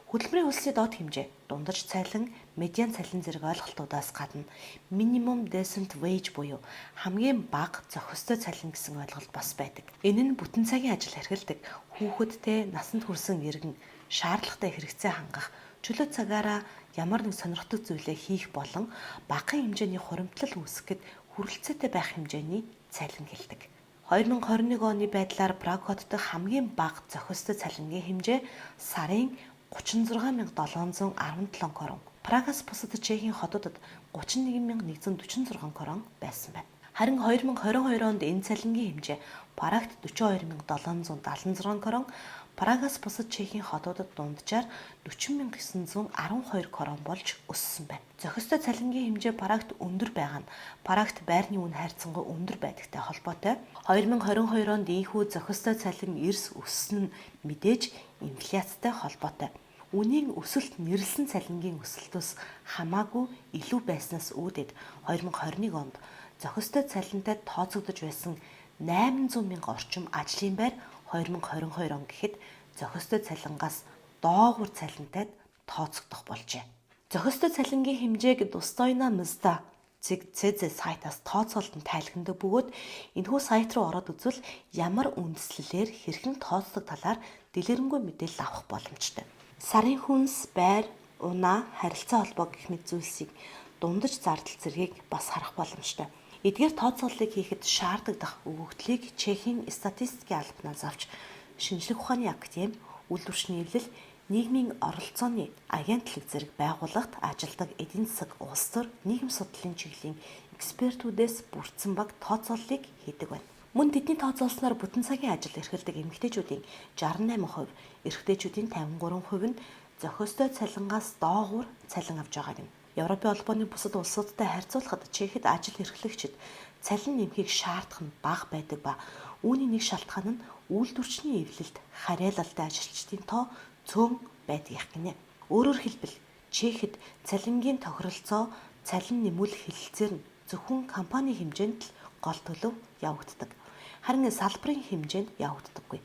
Хөдөлмөрийн хөлсний доод хэмжээ, дундаж цалин, медиан цалин зэрэг ойлголтуудаас гадна minimum decent wage буюу хамгийн бага зохистой цалин гэсэн ойлголт бас байдаг. Энэ нь бүтэн цагийн ажил эрхэлдэг, хүүхэдтэй, насанд хүрсэн иргэн шаардлагатай хэрэгцээ хангах, чөлөө цагаараа ямар нэг сонирхдаг зүйлээ хийх болон багахан хэмжээний хуримтлал үүсгэхэд хүрэлцээтэй байх хэмжээний цалин хэлдэг. 2021 оны байдлаар Праг хотод хамгийн бага зохистой цалингийн хэмжээ сарын 36,717 крон. Прагаас бусад Чехийн хотуудад 31,146 крон байсан байна. Харин 2022 онд энэ цалингийн хэмжээ Прагт 42,776 крон, Прагаас бусад Чехийн хотуудад дунджаар 40,912 крон болж өссөн байна. Зохистой цалингийн хэмжээ Прагт өндөр байгаа нь Прагт байрны үн хайрцангуй өндөр байдагтай холбоотой. 2022 онд ийхүү зохистой цалин эрс өссөн нь мэдээж инфляцтай холбоотой. Үнийн өсөлт нэрлсэн цалингийн өсөлтөөс хамаагүй илүү байснаас үүдээд 2021 онд зохистой цалинтай тооцогдож байсан 800,000 орчим ажлын байр 2022 он гэхэд зохистой цалингаас доогуур цалинтайд тооцогдох болжээ. Зохистой цалингийн хэмжээг Достойна Мзда ЦЗ сайтаас тооцоолон тайлхнадаг бөгөөд энэхүү сайт руу ороод үзвэл ямар үндэслэлээр хэрхэн тооцдог талаар дэлгэрэнгүй мэдээлэл авах боломжтой. Сарын хүнс, байр, унаа, харилцаа холбоо гэх мэт зүйлсийг дундаж зардал зэргийг бас харах боломжтой. Эдгээр тооцооллыг хийхэд шаардлагадах өгөгдлийг Чехийн статистикийн албанаас авч шинжлэх ухааны академи, үйлдвэрчний эвлэл, нийгмийн оролцооны агентлаг зэрэг байгууллагт ажилладаг эдийн засаг улс төр нийгэм судлалын чиглэлийн экспертүүдээс бүрдсэн баг тооцооллыг хийдэг байна. Мөн тэдний тооцоолсноор бүтэн цагийн ажил эрхэлдэг эмэгтэйчүүдийн 68%, эрэгтэйчүүдийн 53% нь зохистой цалингаас доогуур цалин авч байгааг нь. Европын холбооны бусад улсуудтай харьцуулахад Чехэд ажил эрхлэгчид цалин нэмэхийг шаардах нь бага байдаг ба үүний нэг шалтгаан нь үйлдвэрчний эвлэлд харьяалалтай ажилчдын тоо цөөн байдгийг гинэ. Өөрөөр хэлбэл Чехэд цалингийн тохиролцоо цалин нэмүүлэх хэлэлцээр нь зөвхөн компани хэмжээнд л гол төлөв явагддаг. Харин салбарын хэмжээнд явагддаггүй.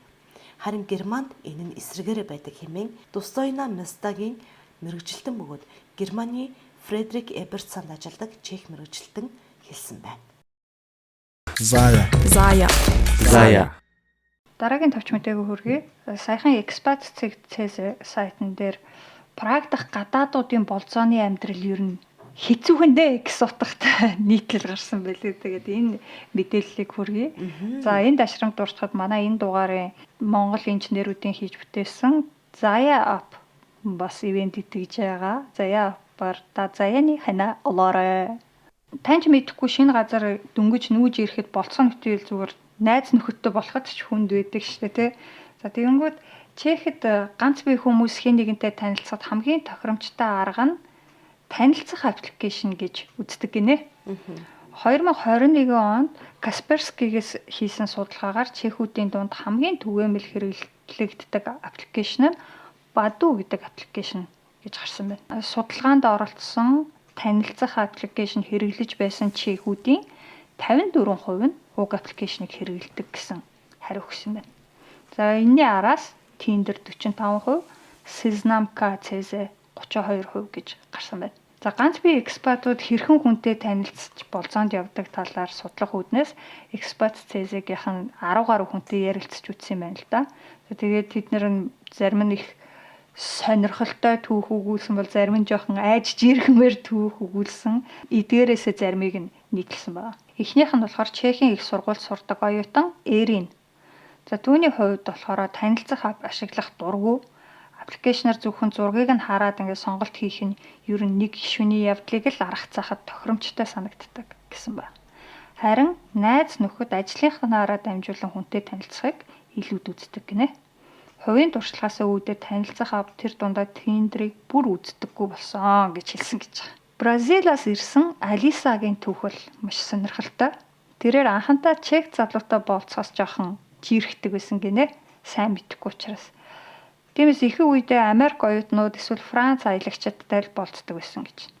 Харин Германд энэ нь эсрэгээрээ байдаг хэмээн Достойна Мздагийн мэргэжилтэн бөгөөд Германы Фредерик Эбертсанд ажилладаг чех мэргэжилтэн хэлсэн байна. Zaya. Дараагийн товч мэдээгүй хүргэе. Саяхан Expat CZ сайтн дээр Праг дахь гадаадуудын болзооны амьдрал ер нь хэцүүхэндээ гэсэн утгатай нийтлэл гарсан байлээ. Тэгээд энэ мэдээллийг хүргэе. За энэ дашрамд дуртахад манай энэ дугаарын Монгол инженерүүдийн хийж бүтээсэн Zaya app бас ивент итгэж байгаа. Zaya app-аар та Zaya-ны хана олоорой. Таньч мэдхгүй шинэ газар дөнгөж нүүж ирэхэд болцоо нөтөл зүгээр найз нөхөдтэй болоход ч хүнд байдаг шүү дээ, тий. За тэгэнгүүт Чехэд ганц бие хүмүүс хэн нэгэнтэй танилцахад хамгийн тохиромжтой арга нь танилцах аппликейшн гэж үздэг гинэ. 2021 онд Касперскигээс хийсэн судалгаагаар чехүүдийн дунд хамгийн түгээмэл хэрэглэгддэг аппликейшн нь Badoo гэдэг аппликейшн гэж гарсан байна. Судалгаанд оролцсон танилцах аппликейшн хэрэглэж байсан чехүүдийн 54% нь уг аппликейшнийг хэрэглэдэг гэсэн хариу өгсөн байна. За энэний араас Tinder 45%, Seznamka CZ 32% гэж гарсан байна. За ганц бие экспатууд хэрхэн хүнтэй танилцж болзоонд явдаг талаар судлах үүднээс Expat CZ-ийн 10 гаруй хүнтэй ярилцж үзсэн юм байна л да. Тэгээд тэд нэр зарим нь их сонирхолтой түүх өгүүлсэн бол зарим нь жоохон айж жиргэмээр түүх өгүүлсэн. Эдгээрээсээ заримыг нь нийтлсэн байна. Эхнийх нь болохоор Чехийн их сургуульд сурдаг оюутан Эрин. За түүний хувьд болохоор танилцах ашиглах дурггүй аппликейшнаар зөвхөн зургийг нь хараад ингээд сонголт хийх нь ер нь нэг шүний явдлыг л арга цаахад тохиромжтой санагддаг. гэсэн байна. Харин найз нөхөд ажлынханаараа дамжуулан хүнтэй танилцахыг илүүд үздэг гинэ. Хувийн туршлагаасаа үүдээ танилцах ав тэр дундаа Тиндрийг бүр үздэггүй болсон гэж хэлсэн гэж байна. Бразилаас ирсэн Алисагийн түүх бол маш сонирхолтой. Тэрээр анхандаа чек залуутай болцоос жоохон жирхдэг байсан гинэ. Сайн мэдэхгүй учраас. Тиймээс ихэнх үедээ Америк оюутнууд эсвэл Франц аялагчдтай л болцдог байсан гэж.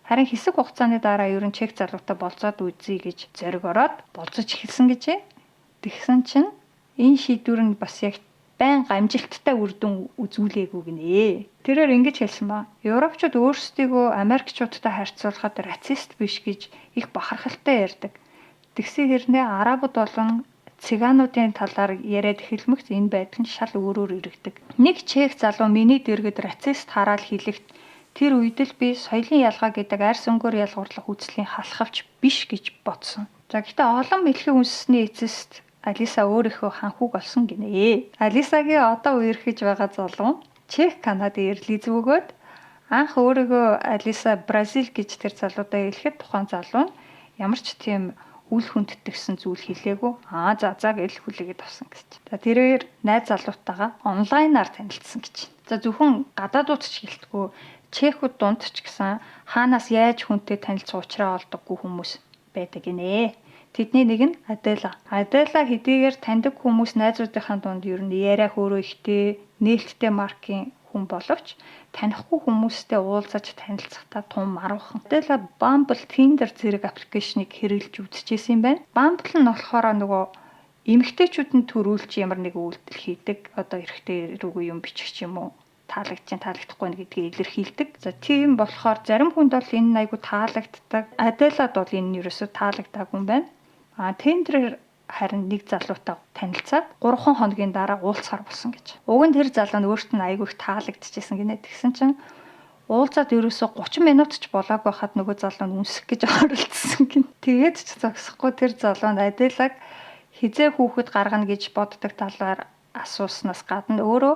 Харин хэсэг хугацааны дараа ер нь чек залуутай болцоод үзье гэж зориг ороод болцож эхэлсэн гэжээ. Тэгсэн чинь энэ шийдвэр нь бас яг байнга амжилттай үр дүн үзүүлээгүй гинэ. Тэрээр ингэж хэлсэн ба. Европчууд өөрсдийгөө Америкчуудтай харьцуулахад рацист биш гэж их бахархалтай ярьдаг. Тэгсэн хэрнээ арабууд болон цыгаануудын талаар яриад эхэлмэгц энэ байдал нь шал өөрөөр иргэдэг. Нэг чек залуу миний дэргэд рацист хараад хэлэхт тэр үед л би соёлын ялгаа гэдэг арьс өнгөөр ялгуурлах үзлийн халахвч биш гэж бодсон. За гэхдээ олон мэлхий үндэсний эцэст Алиса өөрийнхөө ханхуг олсон гинэ. Алисагийн одоо үерхэж байгаа залуу Чех Канадын эрлий зүгөөд анх өөрийгөө Алиса Бразил гэж тэр залуудаа хэлэхэд тухайн залуу нь ямар ч тийм үл хүндэтгсэн зүйл хэлээгүй. За гэж хүлээгээд авсан гэж. За тэрээр найз залуутайгаа онлайнаар танилцсан гэж. За зөвхөн гадаадууд ч гэлтгүй Чехүүд дунд ч гэсэн хаанаас яаж хүнтэй танилцах учраа олдоггүй хүмүүс байдаг гинэ. Тэдний нэг нь Адела. Адела хэдийгээр таньдаг хүмүүс найзуудынхаа дунд ер нь яриа хөөрөө ихтэй, нээлттэй маркийн хүн боловч танихгүй хүмүүстэй уулзаж танилцахдаа тун маруухан. Адела Bumble, Tinder зэрэг аппликейшнийг хэрэглэж үзчихсэн юм байна. Bumble нь болохоор нөгөө эмэгтэйчүүдэнд төрүүлж ямар нэг үйлдэл хийдэг. Одоо эрэгтэй рүүгээ юм бичих юм уу? Таалагдахгүй гэдгийг илэрхийлдэг. За тийм болохоор зарим хүнд бол энэ айгу таалагддаг. Аделад бол энэ нь ерөөсөө таалагдаагүй юм байна. Тендер харин нэг залуутай танилцаад 3 хоногийн дараа уулзахаар болсон гэж. Уг нь тэр залуу нь өөрт нь айгүй их таалагдчихсэн гинэ. Тэгсэн чинь уулзаад ерөөсөө 30 минут ч болоог байхад нөгөө залуу нь үнсэх гэж оролцсон гин. Тэгээд ч зогсохгүй тэр залуу нь Аделаг хизээ хүүхэд гаргана гэж боддог талаар асууснаас гадна өөрөө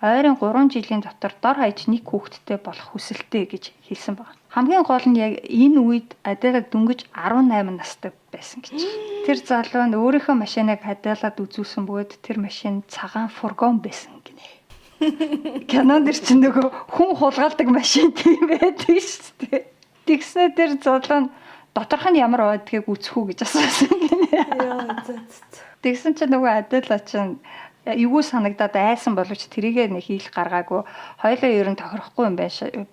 ойрын 3 жилийн дотор дор хаяж нэг хүүхэдтэй болох хүсэлтэй гэж хэлсэн байна. Хамгийн гол нь яг энэ үед Аделаг дөнгөж 18 настай байсан гэж. Тэр залуу нь өөрийнхөө машиныг Аделад үзүүлсэн бөгөөд тэр машин цагаан фургон байсан гинэ. Кинонд чинь нөгөө хүн хулгайлдаг машин тийм байдаг шүү дээ. Тэгснэ тэр залуу нь доторх нь ямар байдгийг үзэх үү гэж асуусан гинэ. Тэгсэн чинь нөгөө Адела чинь эвгүй санагдаад айсан боловч тэрийгээ нэг хийх гаргаагүй хоёлоо ер нь тохирохгүй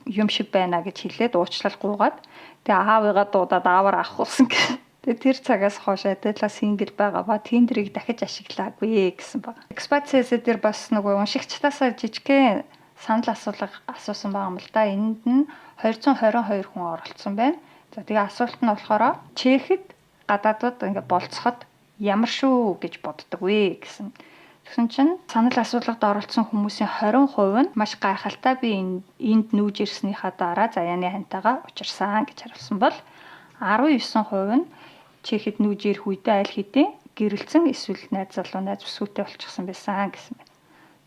юм шиг байна гэж хэлээд уучлал гуугаад тэгээ аавыгаа дуудаад аавар авахулсан гэх. Тэгээ тэр цагаас хойш Адела сингл байгаа ба Тиндрийг дахиж ашиглаагүй гэсэн байна. Экспатиэс дээр бас нөгөө уншигчдаасаа жижигхэн санал асуулга асуусан байгаа юм л да. Энд нь 222 хүн оролцсон байна. За тэгээ асуулт нь болохоор Чехэд гадаадууд ингээд болцоход ямар шүү гэж боддог вэ гэсэн. Тэгсэн чинь санал асуулгад оролцсон хүмүүсийн 20% нь маш гайхалтай би энд нүүж ирснийхаа дараа заяаны хантайгаа учирсан гэж хариулсан бол 19% нь Чехэд нүүж ирэх үедээ аль хэдийн гэрэлцэн эсвэл найз залуу найз бүсгүйтэй болчихсон байсан гэсэн байна.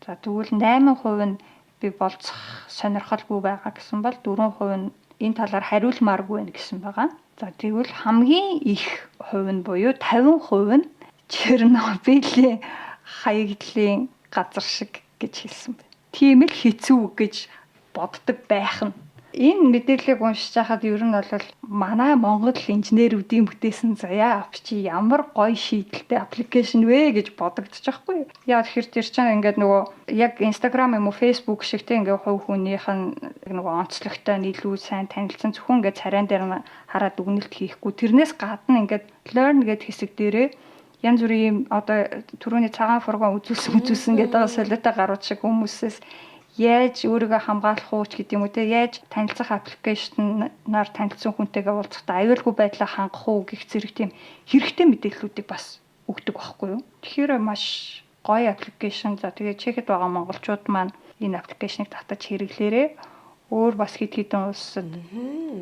За тэгвэл 8% нь би болцох сонирхолгүй байгаа гэсэн бол 4% нь энэ талаар хариулмааргүй байна гэсэн байгаа. За тэгвэл хамгийн их хувь нь буюу 50% нь Чернобылийн хаягдлын газар шиг гэж хэлсэн байна. Тийм л хэцүү гэж боддог байх нь. Энэ мэдээллийг уншиж байхад ер нь бол манай Монгол инженерүүдийн бүтээсэн заяа чи ямар гоё шийдэлтэй аппликейшн вэ гэж бодогдож байхгүй. Яа тэгэхээр тэр чинь ингээд нөгөө яг Instagram юм уу Facebook шигтэй ингээд хувь хүнийх нь нөгөө онцлогтой илүү сайн танилцсан зөвхөн ингээд царайн дээр хараад дүгнэлт хийхгүй. Тэрнээс гадна ингээд learn гэдэг хэсэг дээрээ янз бүрийн одоо түрүүний цагаан фургон үзүүлсэн гэдэг солиотой гарууд шиг хүмүүсээс яаж өөрийгөө хамгаалах уу ч гэдэг юм уу те яаж танилцах аппликейшнаар танилцсан хүнтэйгээ уулзахдаа аюулгүй байдлаа хангах уу гэх зэрэг тийм хэрэгтэй мэдээллүүдийг бас өгдөг байхгүй юу. Тэгэхээр маш гоё аппликейшн. За тэгээ Чехэд байгаа монголчууд маань энэ аппликейшнийг татаж хэрэглээрээ өөр бас хэд хэдэн улсад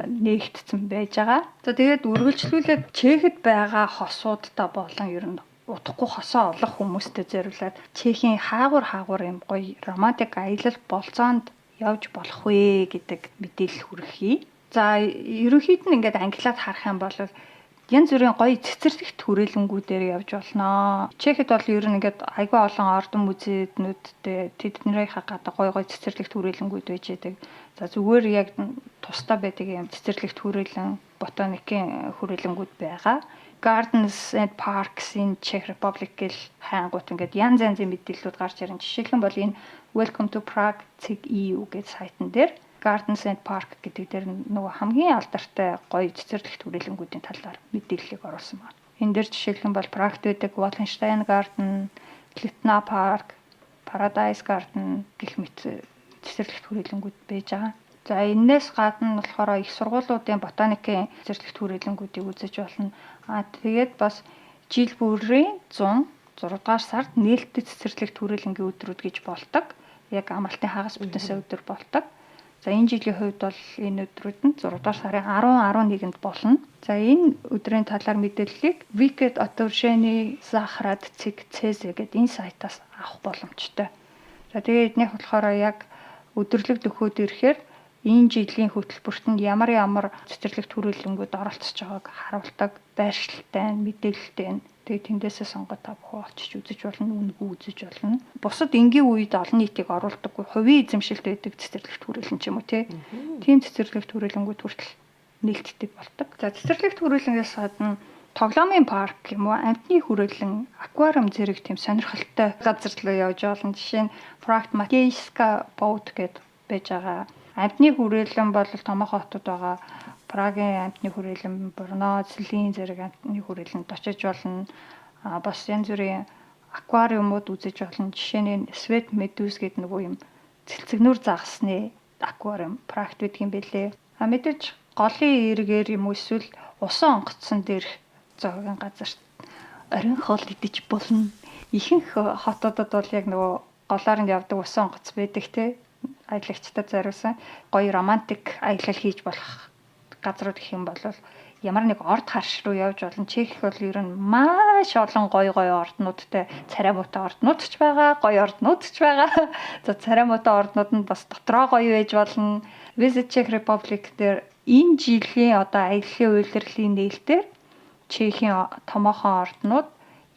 нээгдсэн байж байгаа. За тэгээд үргэлжлүүлээд Чехэд байгаа хосуудтай болон ер нь утгагүй хосоо олох хүмүүстэй зориулаад Чехийн хаагур юм гоё романтик аялал болцоонд явж болох вэ гэдэг мэдээлэл хүргэе. За ерөнхийд нь ингээд англиад харах юм бол янз бүрийн гоё цэцэрлэгт хүрээлэнгүүдээр явж болно. Чехэд бол ер нь ингээд айгүй олон ордон музейднүүдтэй тэднэрийнхээ гадаа гоё цэцэрлэгт хүрээлэнгүүд байж байдаг. За зүгээр яг тусдаа байдаг юм цэцэрлэгт хүрээлэн, ботаникийн хүрээлэнгүүд байгаа. Gardens and Parks in Czech Republic гэл хайнгууд ингээд янз янзын мэдээллүүд гарч ирэн. Жишээлбэл бол энэ Welcome to Prague EU гэж сайтн дээр Gardens and Park гэдэг дээр нөгөө хамгийн алдартай гоё цэцэрлэгт хүрээлэнгүүдийн талаар мэдээллийг оруулсан байна. Энэ дээр жишээлхэн бол Прагт байдаг Wallenstein Garden, Lytna Park, Paradise Garden гэх мэт цэцэрлэгт хүрээлэнгүүд байж байгаа. За энээс гадна болохоор их сургуулиудын ботаникийн цэцэрлэгт хүрээлэнгүүдийг үзэж болно. Тэгээд бас жил бүрийн 100 6 дугаар сард нээлттэй цэцэрлэгт хүрээлэнгийн өдрүүд гэж болдог. Яг амралтын хагас бүтэнсээ өдөр болдог. За энэ жилийн хувьд бол энэ өдрүүд нь 6 дугаар сарын 10, 11-нд болно. За энэ өдрийн талаар мэдээллийг Wicked Отторшэний Захарад Цэг гэдэг энэ сайтаас авах боломжтой. За тэгээд эднийх болохоор яг өдөрлөг дөхөөд ирэхээр энэ жилийн хөтөлбөрт нь ямар цэцэрлэгт хүрээлэнгүүд оролцож байгааг харуулдаг байршилтай мэдээлэлтэй. Тэгээд тэндээсээ сонгоод та бүхэн очиж үзэж болно, үнэгүй үзэж болно. Бусад энгийн үед олон нийтийг оруулдаггүй хувийн эзэмшилт байдаг цэцэрлэгт хүрээлэн ч юм уу тийм цэцэрлэгт хүрээлэнгүүд хүртэл нээлттэй болдог. За цэцэрлэгт хүрээлэнгээс гадна тоглоомын парк юм уу, амтны хүрээлэн, аквариум зэрэг тийм сонирхолтой газар руу явж болно. Жишээ нь Pragt Matejska Boat гэдэг байж байгаа. Амтны хүрээлэн бол томоохон хотод байгаа. Прагийн амтны хүрээлэн, Брно, Цэлийн зэрэг амтны хүрээлэнд очиж болно. Бас янз бүрийн аквариумууд үзэж болно. Жишээ нь Svet Medusa гэдэг нөгөө юм цэлцэгнүр загасны аквариум Прагт байдаг юм билээ. Мэдээж голын эргээр юм уу эсвэл усан онгоцсон дээрх зоогийн газарт оройн хоол идэж болно. Ихэнх хотуудад бол яг нөгөө голоор нь явдаг усан онгоц байдаг те. Аялагчдад зориулсан гоё романтик аялал хийж болох газрууд гэх юм бол ямар нэг орд харш руу явж болно. Чех бол ер нь маш олон гоё орднуудтай царай муутай орднууд ч байгаа, гоё орднууд ч байгаа. За царай муутай орднууд нь бас дотроо гоё байж болно. Visit Czech Republic дээр энэ жилийн аяллаа үйлрлийн нээлтээр Чехийн томоохон орднууд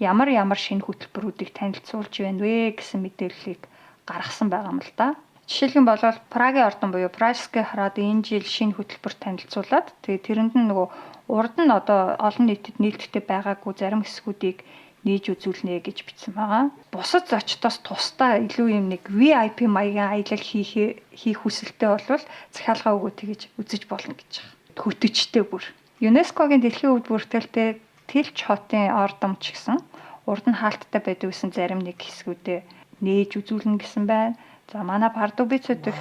ямар шинэ хөтөлбөрүүдийг танилцуулж байна вэ гэсэн мэдээллийг гаргасан байгаа юм л да. Жишээлхэн бол Прагийн ордон буюу Пражский хараад энэ жил шинэ хөтөлбөр танилцуулаад тэгээд тэрэнд нь нөгөө урд нь олон нийтэд нээлттэй байгаагүй зарим хэсгүүдийг нээж үзүүлнэ гэж бичсэн байгаа. Бусад зочдоос тусдаа илүү юм нэг VIP маягийн аялал хийх хүсэлтэй болвол захиалгаа өгөө тэгэж үзэж болно гэж байгаа. Хөтөчтэй бүр. ЮНЕСКОгийн дэлхийн өвд бүртгэлтэй Тэлч хотын ордом ч гэсэн урд нь хаалттай байдаг гэсэн зарим нэг хэсгүүдээ нээж үзүүлнэ гэсэн байна. За манай Пардубиц дэх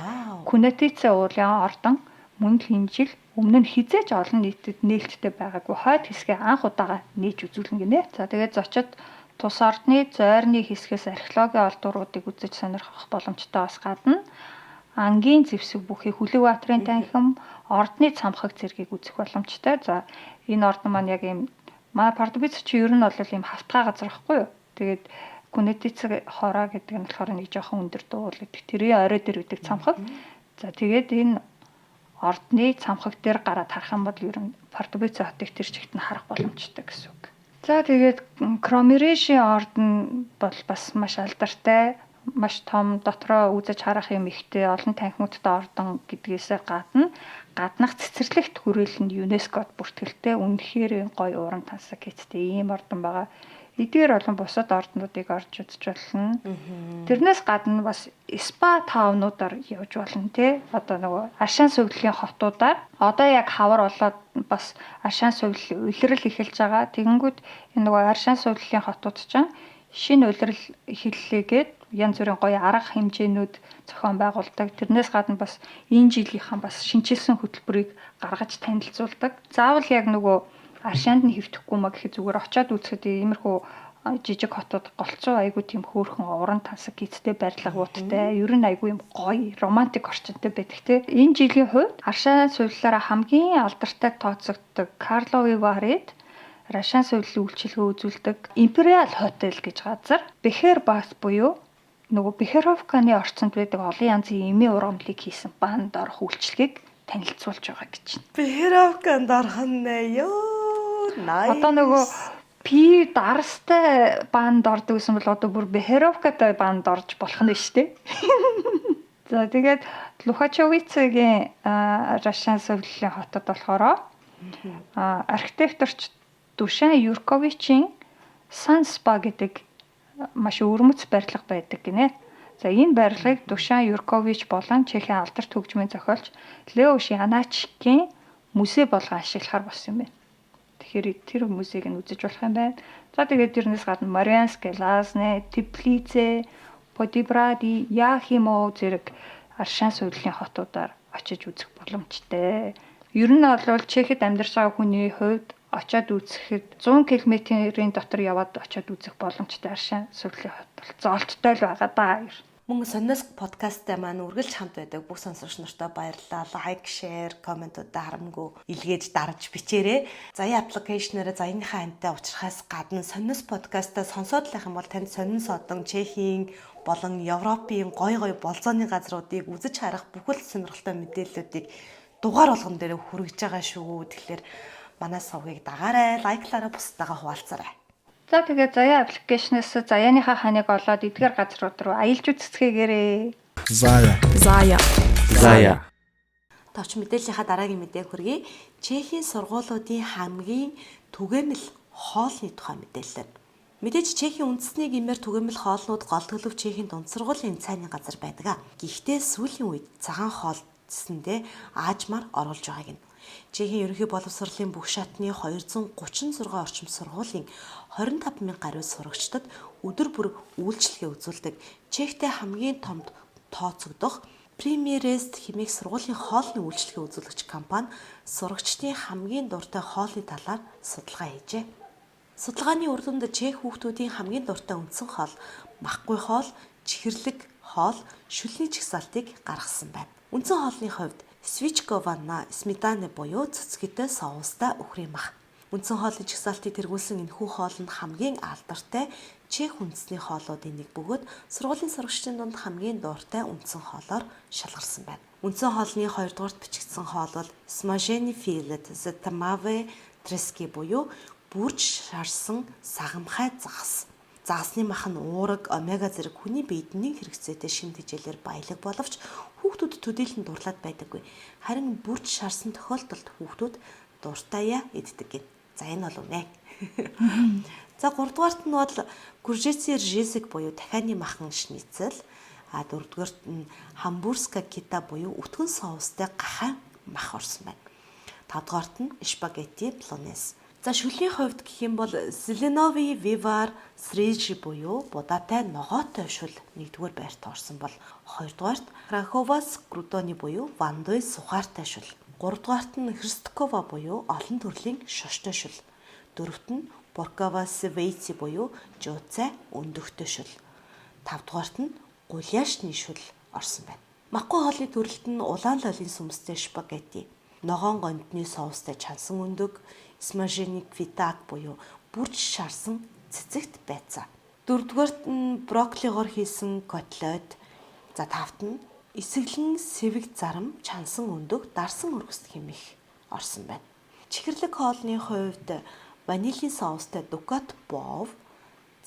Кунатице уулын ордон мөн л энэ жил өмнө нь хизээж олон нийтэд нээлттэй байгаагүй хойд хэсгээ анх удаага нээж үзүүлнэ гинэ. За тэгээд зочид тус ордны зойрны хэсгээс археологийн олдууруудыг үзэж сонирхох боломжтойгоос гадна ангийн зэвсэг бүхий Хүлэг баатрын танхим, ордны цамхаг зэргийг үзэх боломжтой. За энэ ордон маань яг ийм манай Пардубиц чи ер нь бол ийм хавтгай газар байхгүй юу? Тэгээд Кунатице хороо гэдэг нь болохоор нэг жоохон өндөр дуул гэдэг. Тэрийн орой дээр үүдэг цамхаг. За тэгээд энэ ордны цамхаг дээр гараад харах юм бол ер нь Пардубице хотыг тэр чигт нь харах боломжтой гэсэн үг. За тэгээд Кромерешийн ордон бол бас маш алдартай, маш том, дотроо үзэж харах юм ихтэй, олон танхимуудтай ордон гэдгээс гаднах цэцэрлэгт хүрээлэнд ЮНЕСКОд бүртгэлтэй үнэхээр гоё уран тансаг хийцтэй ийм ордон байгаа. Эдгээр олон бусад орднуудыг орж үзэж болно. Тэрнээс гадна бас спа таунуудаар явж болно тий. Нөгөө аршаан сувлын хотуудаар яг хавар болоод бас аршаан сувл улирал эхэлж байгаа. Тэгэнгүүт энэ нөгөө аршаан сувлын хотууд чинь шинэ улирал эхэллээгээд янз бүрийн гоё арга хэмжээнүүд зохион байгуулдаг. Тэрнээс гадна бас энэ жилийнхэн бас шинчилсэн хөтөлбөрийг гаргаж танилцуулдаг. Заавал яг нөгөө аршаанд нь хэвтэхгүй маа гэхэд зүгээр очиод үзэхэд иймэрхүү жижиг хотууд голцоо айгүй тийм хөөрхөн уран тансаг гизтэй барилгуудтай ер нь айгүй юм гоё романтик орчинтой байдаг те. Энэ жилийн хувьд аршаан сувлаараа хамгийн алдартай тооцогддог Карловы Варид аршаан сувлын үйлчилгээ үзүүлдэг Imperial Hotel гэж газар Бехер бас буюу нөгөө Бехеровканы орчинд байдаг олон янзын эмийн урамлыг хийсэн баанд орох үйлчилгээг танилцуулж байгаа гэж байна. Бехеровканд орох нь ёо Одоо нөгөө пи дарстай банд ордог гэсэн бол одоо бүр бехеровкатай банд орж болох нь шүү дээ. За тэгээд Лухачовицгийн Рашан сувлын хотод болохоор архитекторч Душан Юрковичийн Санспа гэдэг маш өвөрмөц барилга байдаг гинэ. За энэ барилгыг Душан Юркович болон Чехийн алдарт хөгжмийн зохиолч Леош Яначкийн музей болгон ашиглахаар болсон юм байна. Тэгэхээр тэр музейг нь үзэж болох юм байна. За тэгээд тэрнээс гадна Марианск, Лазне, Теплице, Подибради, Яхимо зэрэг Аршан сувлын хотуудаар очиж үзэх боломжтой. Ер нь бол Чехэд амьдарч байгаа хүний хувьд очиад үзэхэд 100 км-ийн дотор яваад очиад үзэх боломжтой Аршан сувлын хот бол зоолттой л байгаа даа. Мөн Сонинос подкасттай маань үргэлж хамт байдаг бүх сонсогч нартай баярлалаа. Лайк, шеэр, комментуудаа харамгүй илгээж дарж бичээрэй. Заяа аппликейшнээрээ заяаныхаа амттай уулзахаас гадна Сонинос подкастаа сонсоод лах юм бол танд Сонинос одон Чехийн болон Европын гой болзооны газруудыг үзэж харах бүхэл сонирхолтой мэдээллүүдийг дугаар болгон дээр хүргэж байгаа шүү. Тэгэхээр манай сувгийг дагаарай, лайклаараа бусдаагаа хуваалцаарай. За тэгээд Заяа аппликейшнээс заяаныхаа ханыг олоод эдгээр газрууд руу аялж үзцгээгээрэй. Зая. Товч мэдээллийнхаа дараагийн мэдээг хүргэе. Чехийн сургуулиудын хамгийн түгээмэл хоолны тухай мэдээлэл. Мэдээж Чехийн үндэсний гэмээр түгээмэл хоолнууд гол төлөв Чехийн дунд сургуулийн цайны газар байдаг. Гэхдээ сүүлийн үед цагаан хоол гэсэндээ аажмаар оруулж байгааг нь. Чехийн ерөнхий боловсролын бүх шатны 236 орчим сургуулийн 25,000 гаруй сурагчдад өдөр бүр үйлчлэгээ үзүүлдэг. Чехтэй хамгийн томд тооцогдох Премьерест хэмээх сургуулийн хоолны үйлчлэгээ үзүүлэгч компани сурагчдын хамгийн дуртай хоолны талаар судалгаа хийжээ. Судалгааны үр дүнд Чех хүүхдүүдийн хамгийн дуртай үндсэн хоол махгүй хоол, чихэрлэг хоол, шүлний чагсаалтыг гаргасан байна. Үндсэн хоолны хувьд свичкована, сметана буюу цэцгэдтэй соустай үхрийн мах. Үндсэн хоолны чагсаалтыг тэргүүлсэн энэхүү хоол нь хамгийн алдартай Чех үндэсний хоолуудын нэг бөгөөд сургуулийн сурагчдын дунд хамгийн дуртай үндсэн хоолоор шалгарсан байна. Үндсэн хоолны 2 дугаарт бичигдсэн хоол бол смажени филет, зэтамаве трески буюу бүрж шарсан сагамхай загас. Загасны мах нь уураг, омега зэрэг хүний биед нэг хэрэгцээтэй шимт хичээлээр баялаг боловч хүүхдүүд төдийлөн дурлаад байдаггүй. Харин бүрж шарсан тохиолдолд хүүхдүүд дуртаяа иддэг гин. За энэ бол үнэ. За 3 дугаарт нь бол гуржеци ржесик буюу дахианы махан шницэл, 4 дугаарт нь хамбурска кита буюу өтгөн соустай гахаан мах орсон байна. 5 дугаарт нь спагетти болонез. За шүлгийн хувьд гэх юм бол Зеленови Вивар Срежи буюу будатай ногоотой шүл 1-р байрт орсон бол 2-дугаарт Краховас Крутони буюу Вандой сухаартай шүл. 3-дугаарт нь Христкова буюу олон төрлийн шоштой шүл. 4-т нь Боркавас Вейци буюу жууцай өндөгтэй шүл. 5-дугаарт нь гуляшны шүл орсон байна. Махгүй хоолны төрөлт нь улаан лолын сүмстэй спагетти, ногоон гондны соустай чансан өндөг, смажени квитак буюу бүрж шарсан цэцэгт байцаа. 4-дугаарт нь брокколигоор хийсэн котлет. За 5-т нь эсэглэн сэвэг зарам, чансан өндөг, дарсан өргөст хэмээх орсон байна. Чихэрлэг хоолны хувьд ванилийн соустай дукат бов,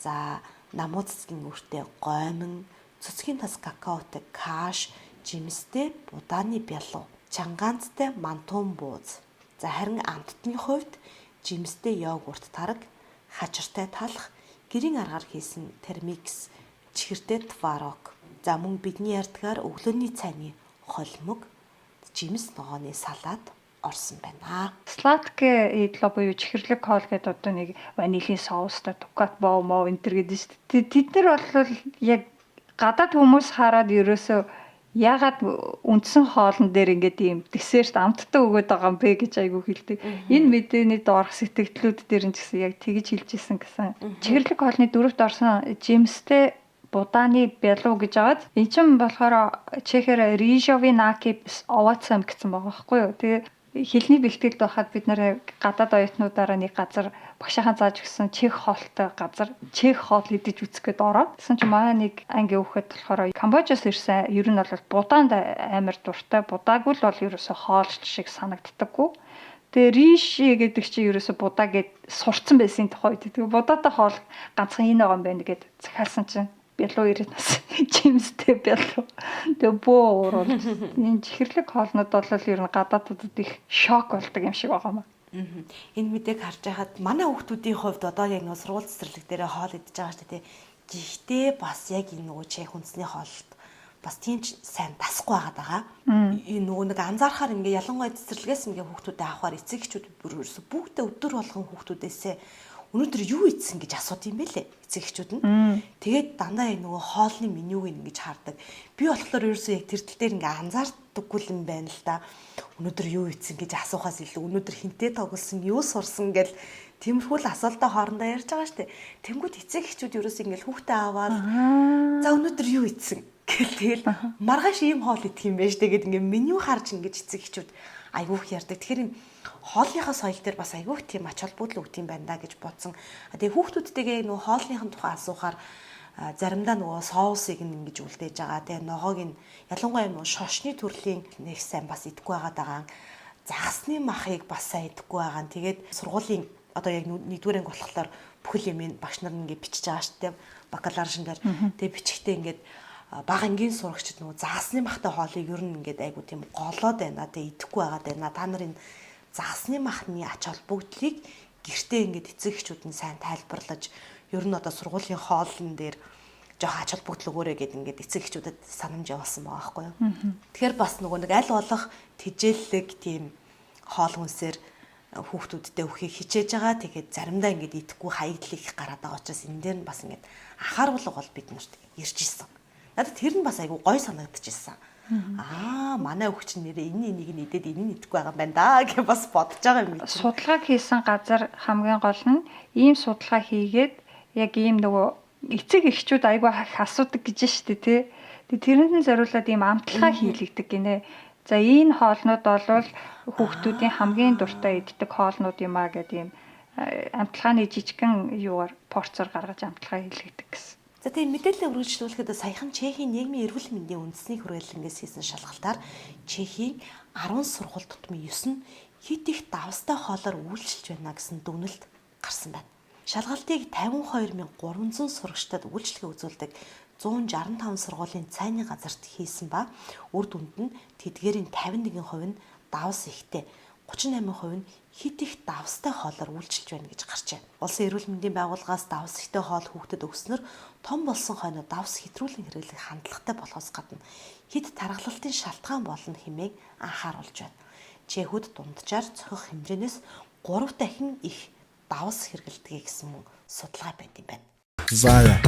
за намуу цэцгийн үртэй гоймон, цэцгийн тас какаотой каш, жимстэй будааны бялуу, чангаанцтай мантун бууз. За харин амттны хувьд жимстэй йогурт тараг, хачиртай талах, гэрийн аргаар хийсэн термикс, чихэртэй тварог. За мөн бидний ярьдгаар өглөөний цайны холмог, жимс ногооны салат орсон байна. Сладке идло буюу чихэрлэг хоол гэдэг одоо нэг ванилийн соустай дукат боо моо энэ төр гэдэг шүү дээ. Тэд нар бол яг гадаад хүмүүс хараад ерөөсөө ягаад үндсэн хоолн дээр ингээд ийм десерт амттай өгöd байгаа юм бэ гэж айгүй хэлдэг. Энэ мэдээний доорх сэтгэлдлүүд дээр нь гэсэн яг тэгж хэлж исэн гэсэн. Чихэрлэг хоолны 4-т орсон жимстэй будааны бялуу гэж аваад эн чинь болохоор чехээр рижови наки овацам гэсэн байгаа байхгүй юу. Тэгээ хэлний бэлтгэлд байхад бид нэр гадаад оюутнуудаараа нэг газар багшаахан зааж өгсөн чех хоолтой газар чех хоол идэж үзэх гээд ороод гэсэн чинь манай нэг анги өөхөд болохоор Камбожоос ирсэн ер нь бол будаанд амар дуртай будаагүй л бол ерөөсө хоол шиг санагддаггүй. Тэгээ риши гэдэг чинь ерөөсө будаа гэд сурцсан байсан тохой. Тэгээ будаатай хоол ганцхан энэ байгаа юм байна гэд захиалсан чинь бялуу ирээд нас Джеймстэй бялуу. Тэгээ бөө уурал. Энэ чихэрлэг хоолнууд бол ер нь гадаадуудад их шок болдог юм шиг байгаа юм. Энэ мэдээг харж байхад манай хүүхдүүдийн хувьд одоо яг нэг сургууль цэцэрлэг дээр хоол идэж байгаа шүү дээ. Гэхдээ бас яг энэ нөгөө чех үндэсний хоолд бас тийм ч сайн тасахгүй байгаа. Энэ нөгөө нэг анзаархаар ингээ ялангуяа цэцэрлэгээс ингээ хүүхдүүдэд авахаар эцэг эхчүүд бүгдээ өдөр болгон хүүхдүүдээсээ өнөөдөр юу ийдсэн гэж асууд юм бэлээ эцэг эхчүүд нь. Тэгээд дандаа яг нөгөө хоолны менюг ингэж хардаг. Би болохоор ерөөсөө яг тэр тал дээр ингээ анзаардаггүй юм байна л да. Өнөөдөр юу ийдсэн гэж асуухаас илүү өнөөдөр хинтээ тоглосон, юу сурсан гэл тиймэрхүү л асуултаа хоорондоо ярьж байгаа штэ. Тэнгүүд эцэг эхчүүд ерөөсөө ингээл хүүхдээ аваад за өнөөдөр юу ийдсэн гэл тэгэл маргааш ийм хоол идэх юм байна штэ гэд ингээ меню харж ингэж эцэг эхчүүд айгүйх ярьдаг. Тэгэхээр энэ хоолныхоо соёл дээр бас айгүйх тийм ач холбогдол өгд юм байна да гэж бодсон. Тэгээ хүүхдүүдтэйгээ нөгөө хоолныхын тухай асуухаар заримдаа нөгөө соусыг ингэж үлдээж байгаа. Тэгээ ногоог нь ялангуяа нөгөө шошны төрлийн нэг сайн бас идэхгүй байгаа. Загасны махыг бас сайн идэхгүй байгаа. Тэгээд сургуулийн одоо яг нэгдүгээр анги болохоор бүхэл юм багш нар ингэ бичиж байгаа шүү дээ. Бакалаврын дээр. Тэгээ бичгтээ ингээд бага ангийн сурагчид нөгөө загасны махтай хоолыг ер нь ингээд айгу тийм голоод байна. Тэгээ идэхгүй байгаа даа. Та нар энэ загасны махны ач холбогдлыг гэртээ ингээд эцэг эхчүүд нь сайн тайлбарлаж ер нь одоо сургуулийн хоолн дээр жоох ач холбогдол өгөөрэй гэд ингээд эцэг эхчүүдэд санамж явуулсан байгаа байхгүй юу. Тэгэхээр бас нөгөө нэг аль болох тижээллэг тийм хоол хүнсээр хүүхдүүдтэй өхийг хичээж байгаа. Тэгээд заримдаа ингээд идэхгүй хаягдлыг гараад байгаа учраас энэ дээр нь бас ингээд анхааруулга бол бид нарт ирж ирсэн. Надад тэр нь бас айгүй гой санагдчихсан. Манай хүүхд чинь нэрээ энийг нь идээд энийг идэхгүй байгаа юм байна да гэж бас бодож байгаа юм. Судалгааг хийсэн газар хамгийн гол нь ийм судалгаа хийгээд яг ийм нөгөө эцэг эхчүүд айгүй асуудаг гэж штэ тий. Тэрнээ зориулаад ийм амталгаа хийлэгдэг гинэ. За энэ хоолнууд бол хүүхдүүдийн хамгийн дуртай иддэг хоолнууд юм а гэдэг ийм амталгааны жижигхэн юугаар порцоор гаргаж амталгаа хийлэгдэг гэсэн. За тийм мэдээлэл өргөжлүүлэхэд саяхан Чехийн нийгмийн эрүүл мэндийн үндэсний хүрээлэнгээс хийсэн шалгалтаар Чехийн 10 сургууль тутмын 9 нь хит их давстай хоолоор үйлчилж байна гэсэн дүгнэлт гарсан байна. Шалгалтыг 52,300 сурагчдад үйлчлэгээ үзүүлдэг 165 сургуулийн цайны газарт хийсэн ба үр дүнд нь тэдгээрийн 51% нь давс ихтэй, 38% нь хит их давстай хоолоор үйлчилж байна гэж гарчээ. Улсын эрүүл мэндийн байгууллагаас давс ихтэй хоол хүүхдэд өгснөр том болсон хойно давс хэтрүүлэн хэрэглэх хандлагатай болохоос гадна хэд тархалтын шалтгаан болно хэмээн анхааруулж байна. Чехүүд дунджаар цохих хэмжээнээс 3 дахин их давс хэрэглэдэг гэсэн мөн судалгаа байд юм байна. Зая.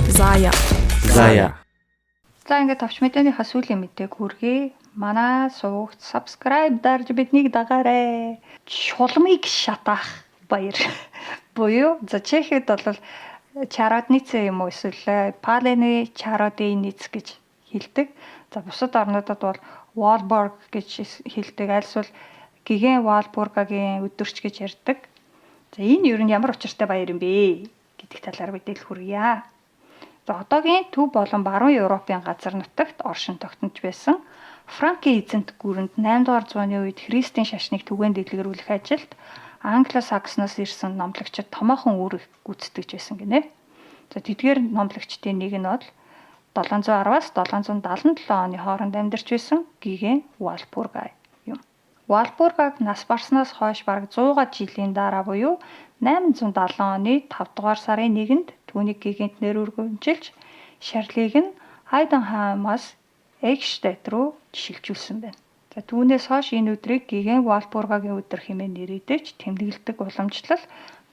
За ингээд товч мэдээнийхээ сүүлийн мэдээг хүргэе. Манай сувагт subscribe дарж биднийг дагаарай. Шулмыг шатаах баяр. Буюу за Чехэд бол чародницы юм уу эсвэл палены чародейниц гэж хэлдэг. За бусад орнуудад бол Wallburg гэж хэлдэг. Альсвал гигэн Wallburg-гийн өдөрч гэж ярьдаг. За энэ юу н ямар учиртай баяр юм бэ гэдэг талаар мэдээлэл хүргье. За одоогийн төв болон баруун Европын газар нутагт оршин тогтнож байсан Франкийн эзэнт гүрэнд 8 дугаар зууны үед Христийн шашныг түгээн дэлгэрүүлэх ажилд Англо-Саксоноос ирсэн номлогчид томоохон үүрэг гүйцэтгэж байсан гинэ. За тэдгээр номлогчдын нэг нь бол 710-аас 777 оны хооронд амьдарч байсан гигэн Wallburg юм. Wallburg-аг нас барснаас хойш бараг 100 жилийн дараа буюу 870 оны 5 дугаар сарын 1-нд түүнийг гигэнт нэр өргөмжилж шарлыг нь Хайденхаймаас Эйхштадт руу шилжүүлсэн байна. За түүнээс хойш энэ өдрийг гигэн Wallburg-гийн өдөр хэмээн нэрийдэж тэмдэглэдэг уламжлал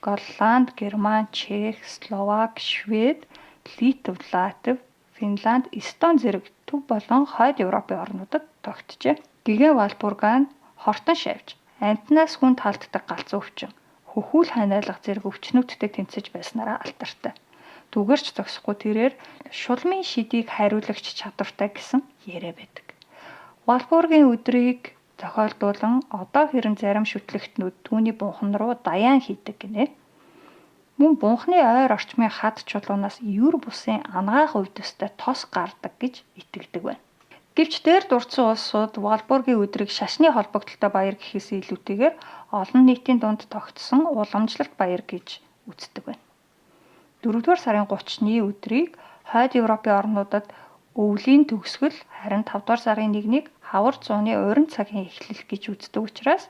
Голланд, Герман, Чех, Словак, Швед, Литв, Латви, Финланд, Эстон зэрэг төв болон хойд Европын орнуудад тогтжээ. Гигэн Wallburg-г хортон шавьж, амтнаас хүнд халддаг галзуу өвчин, хөхүүл ханиалга зэрэг өвчнүүдтэй тэмцэж байснараа алдартай. Түгэрч зогсохгүй тэрээр шулмын шидийг хариулагч чадвартай гэсэн яриа байдаг. Wallburg-гийн өдрийг зохиолдуулан одоо хэрэн зарим шүтлэгтнүүд түүний бунхан руу даяан хийдэг гинэ. Мөн бунханы ойр орчмын хад чулуунаас юр бусын анагаах өвдөстэй тос гардаг гэж итгэдэг байна. Гэвч дээр дурдсан улсууд Валбургийн өдрийг шашны холбогдолтой баяр гэхээс илүүтэйгээр олон нийтийн дунд тогтсон уламжлалт баяр гэж үздэг байна. 4-р сарын 30-ны өдрийг хойд Европын орнуудад өвлийн төгсгөл, харин 5-р сарын 1-ийг хавар зууны уран цагийн эхлэл гэж үздэг учраас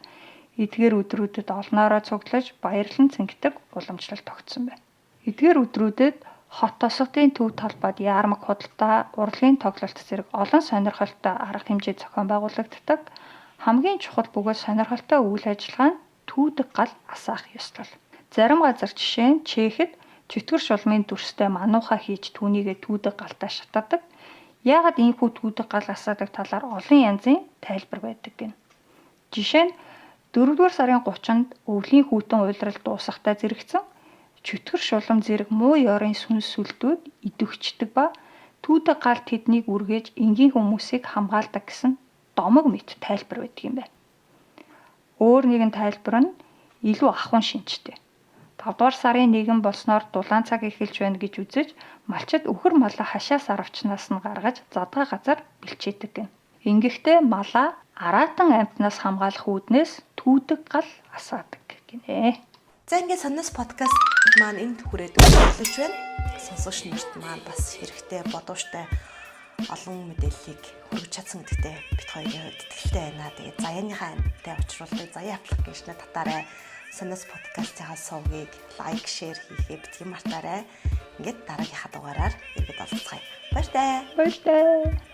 эдгээр өдрүүдэд олноороо цуглаж баярлан цэнгдэг уламжлалт тогтсон байна. Эдгээр өдрүүдэд хот тосгодын төв талбайд яармаг худалдаа, урлагийн тоглолт зэрэг олон сонирхолтой арга хэмжээ зохион байгуулагддаг. Хамгийн чухал бөгөөд сонирхолтой үйл ажиллагаа нь түүдэг гал асаах ёслол. Зарим газар жишээ нь Чехэд чөтгөр шулмын дүрстэй манууха хийж түүнийгээ түүдэг галдаа шатаадаг. Яагаад ийхүү түүдэг гал асаадаг талаар олон янзын тайлбар байдаг гэнэ. Жишээ нь 4-р сарын 30-нд өвлийн хүйтэн уйлрал дуусахтаа зэрэгцэн чөтгөр шулам зэрэг муу ёрын сүнс сүлдүүд идэвхждэг ба түүдэг гал тэднийг үргээж энгийн хүмүүсийг хамгаалдаг гэсэн домог мэт тайлбар байдаг юм байна. Өөр нэгэн тайлбар нь илүү ахуйн шинжтэй. 5-р сарын 1 болсноор дулаан цаг эхэлж байна гэж үзэж малчид өхөр малаа хашаа сарвчнаас нь гаргаж задгаа газар бэлчээдэг гэнэ. Ингэхдээ малаа араатан амьтнаас хамгаалах үүднээс түүдэг гал асаадаг гинэ. За ингээд Санаас подкаст маань энд хүрээд өндөрлөж байна. Сонсогч нарт маань бас хэрэгтэй бодовчтой олон мэдээллийг хүргэж чадсан гэдэгтээ бид хоёрын хувьд итгэлтэй байна. Тэгээд заяаныхаа амьттай уулзруулдаг заяа аппликейшнээ татаарай. Санаас подкастынхаа сувгийг лайк, шеэр хийхээ битгий мартаарай. Ингээд дараагийнхаа дугаараар иргэд олцгаая. Баяр таа. Баяр таа.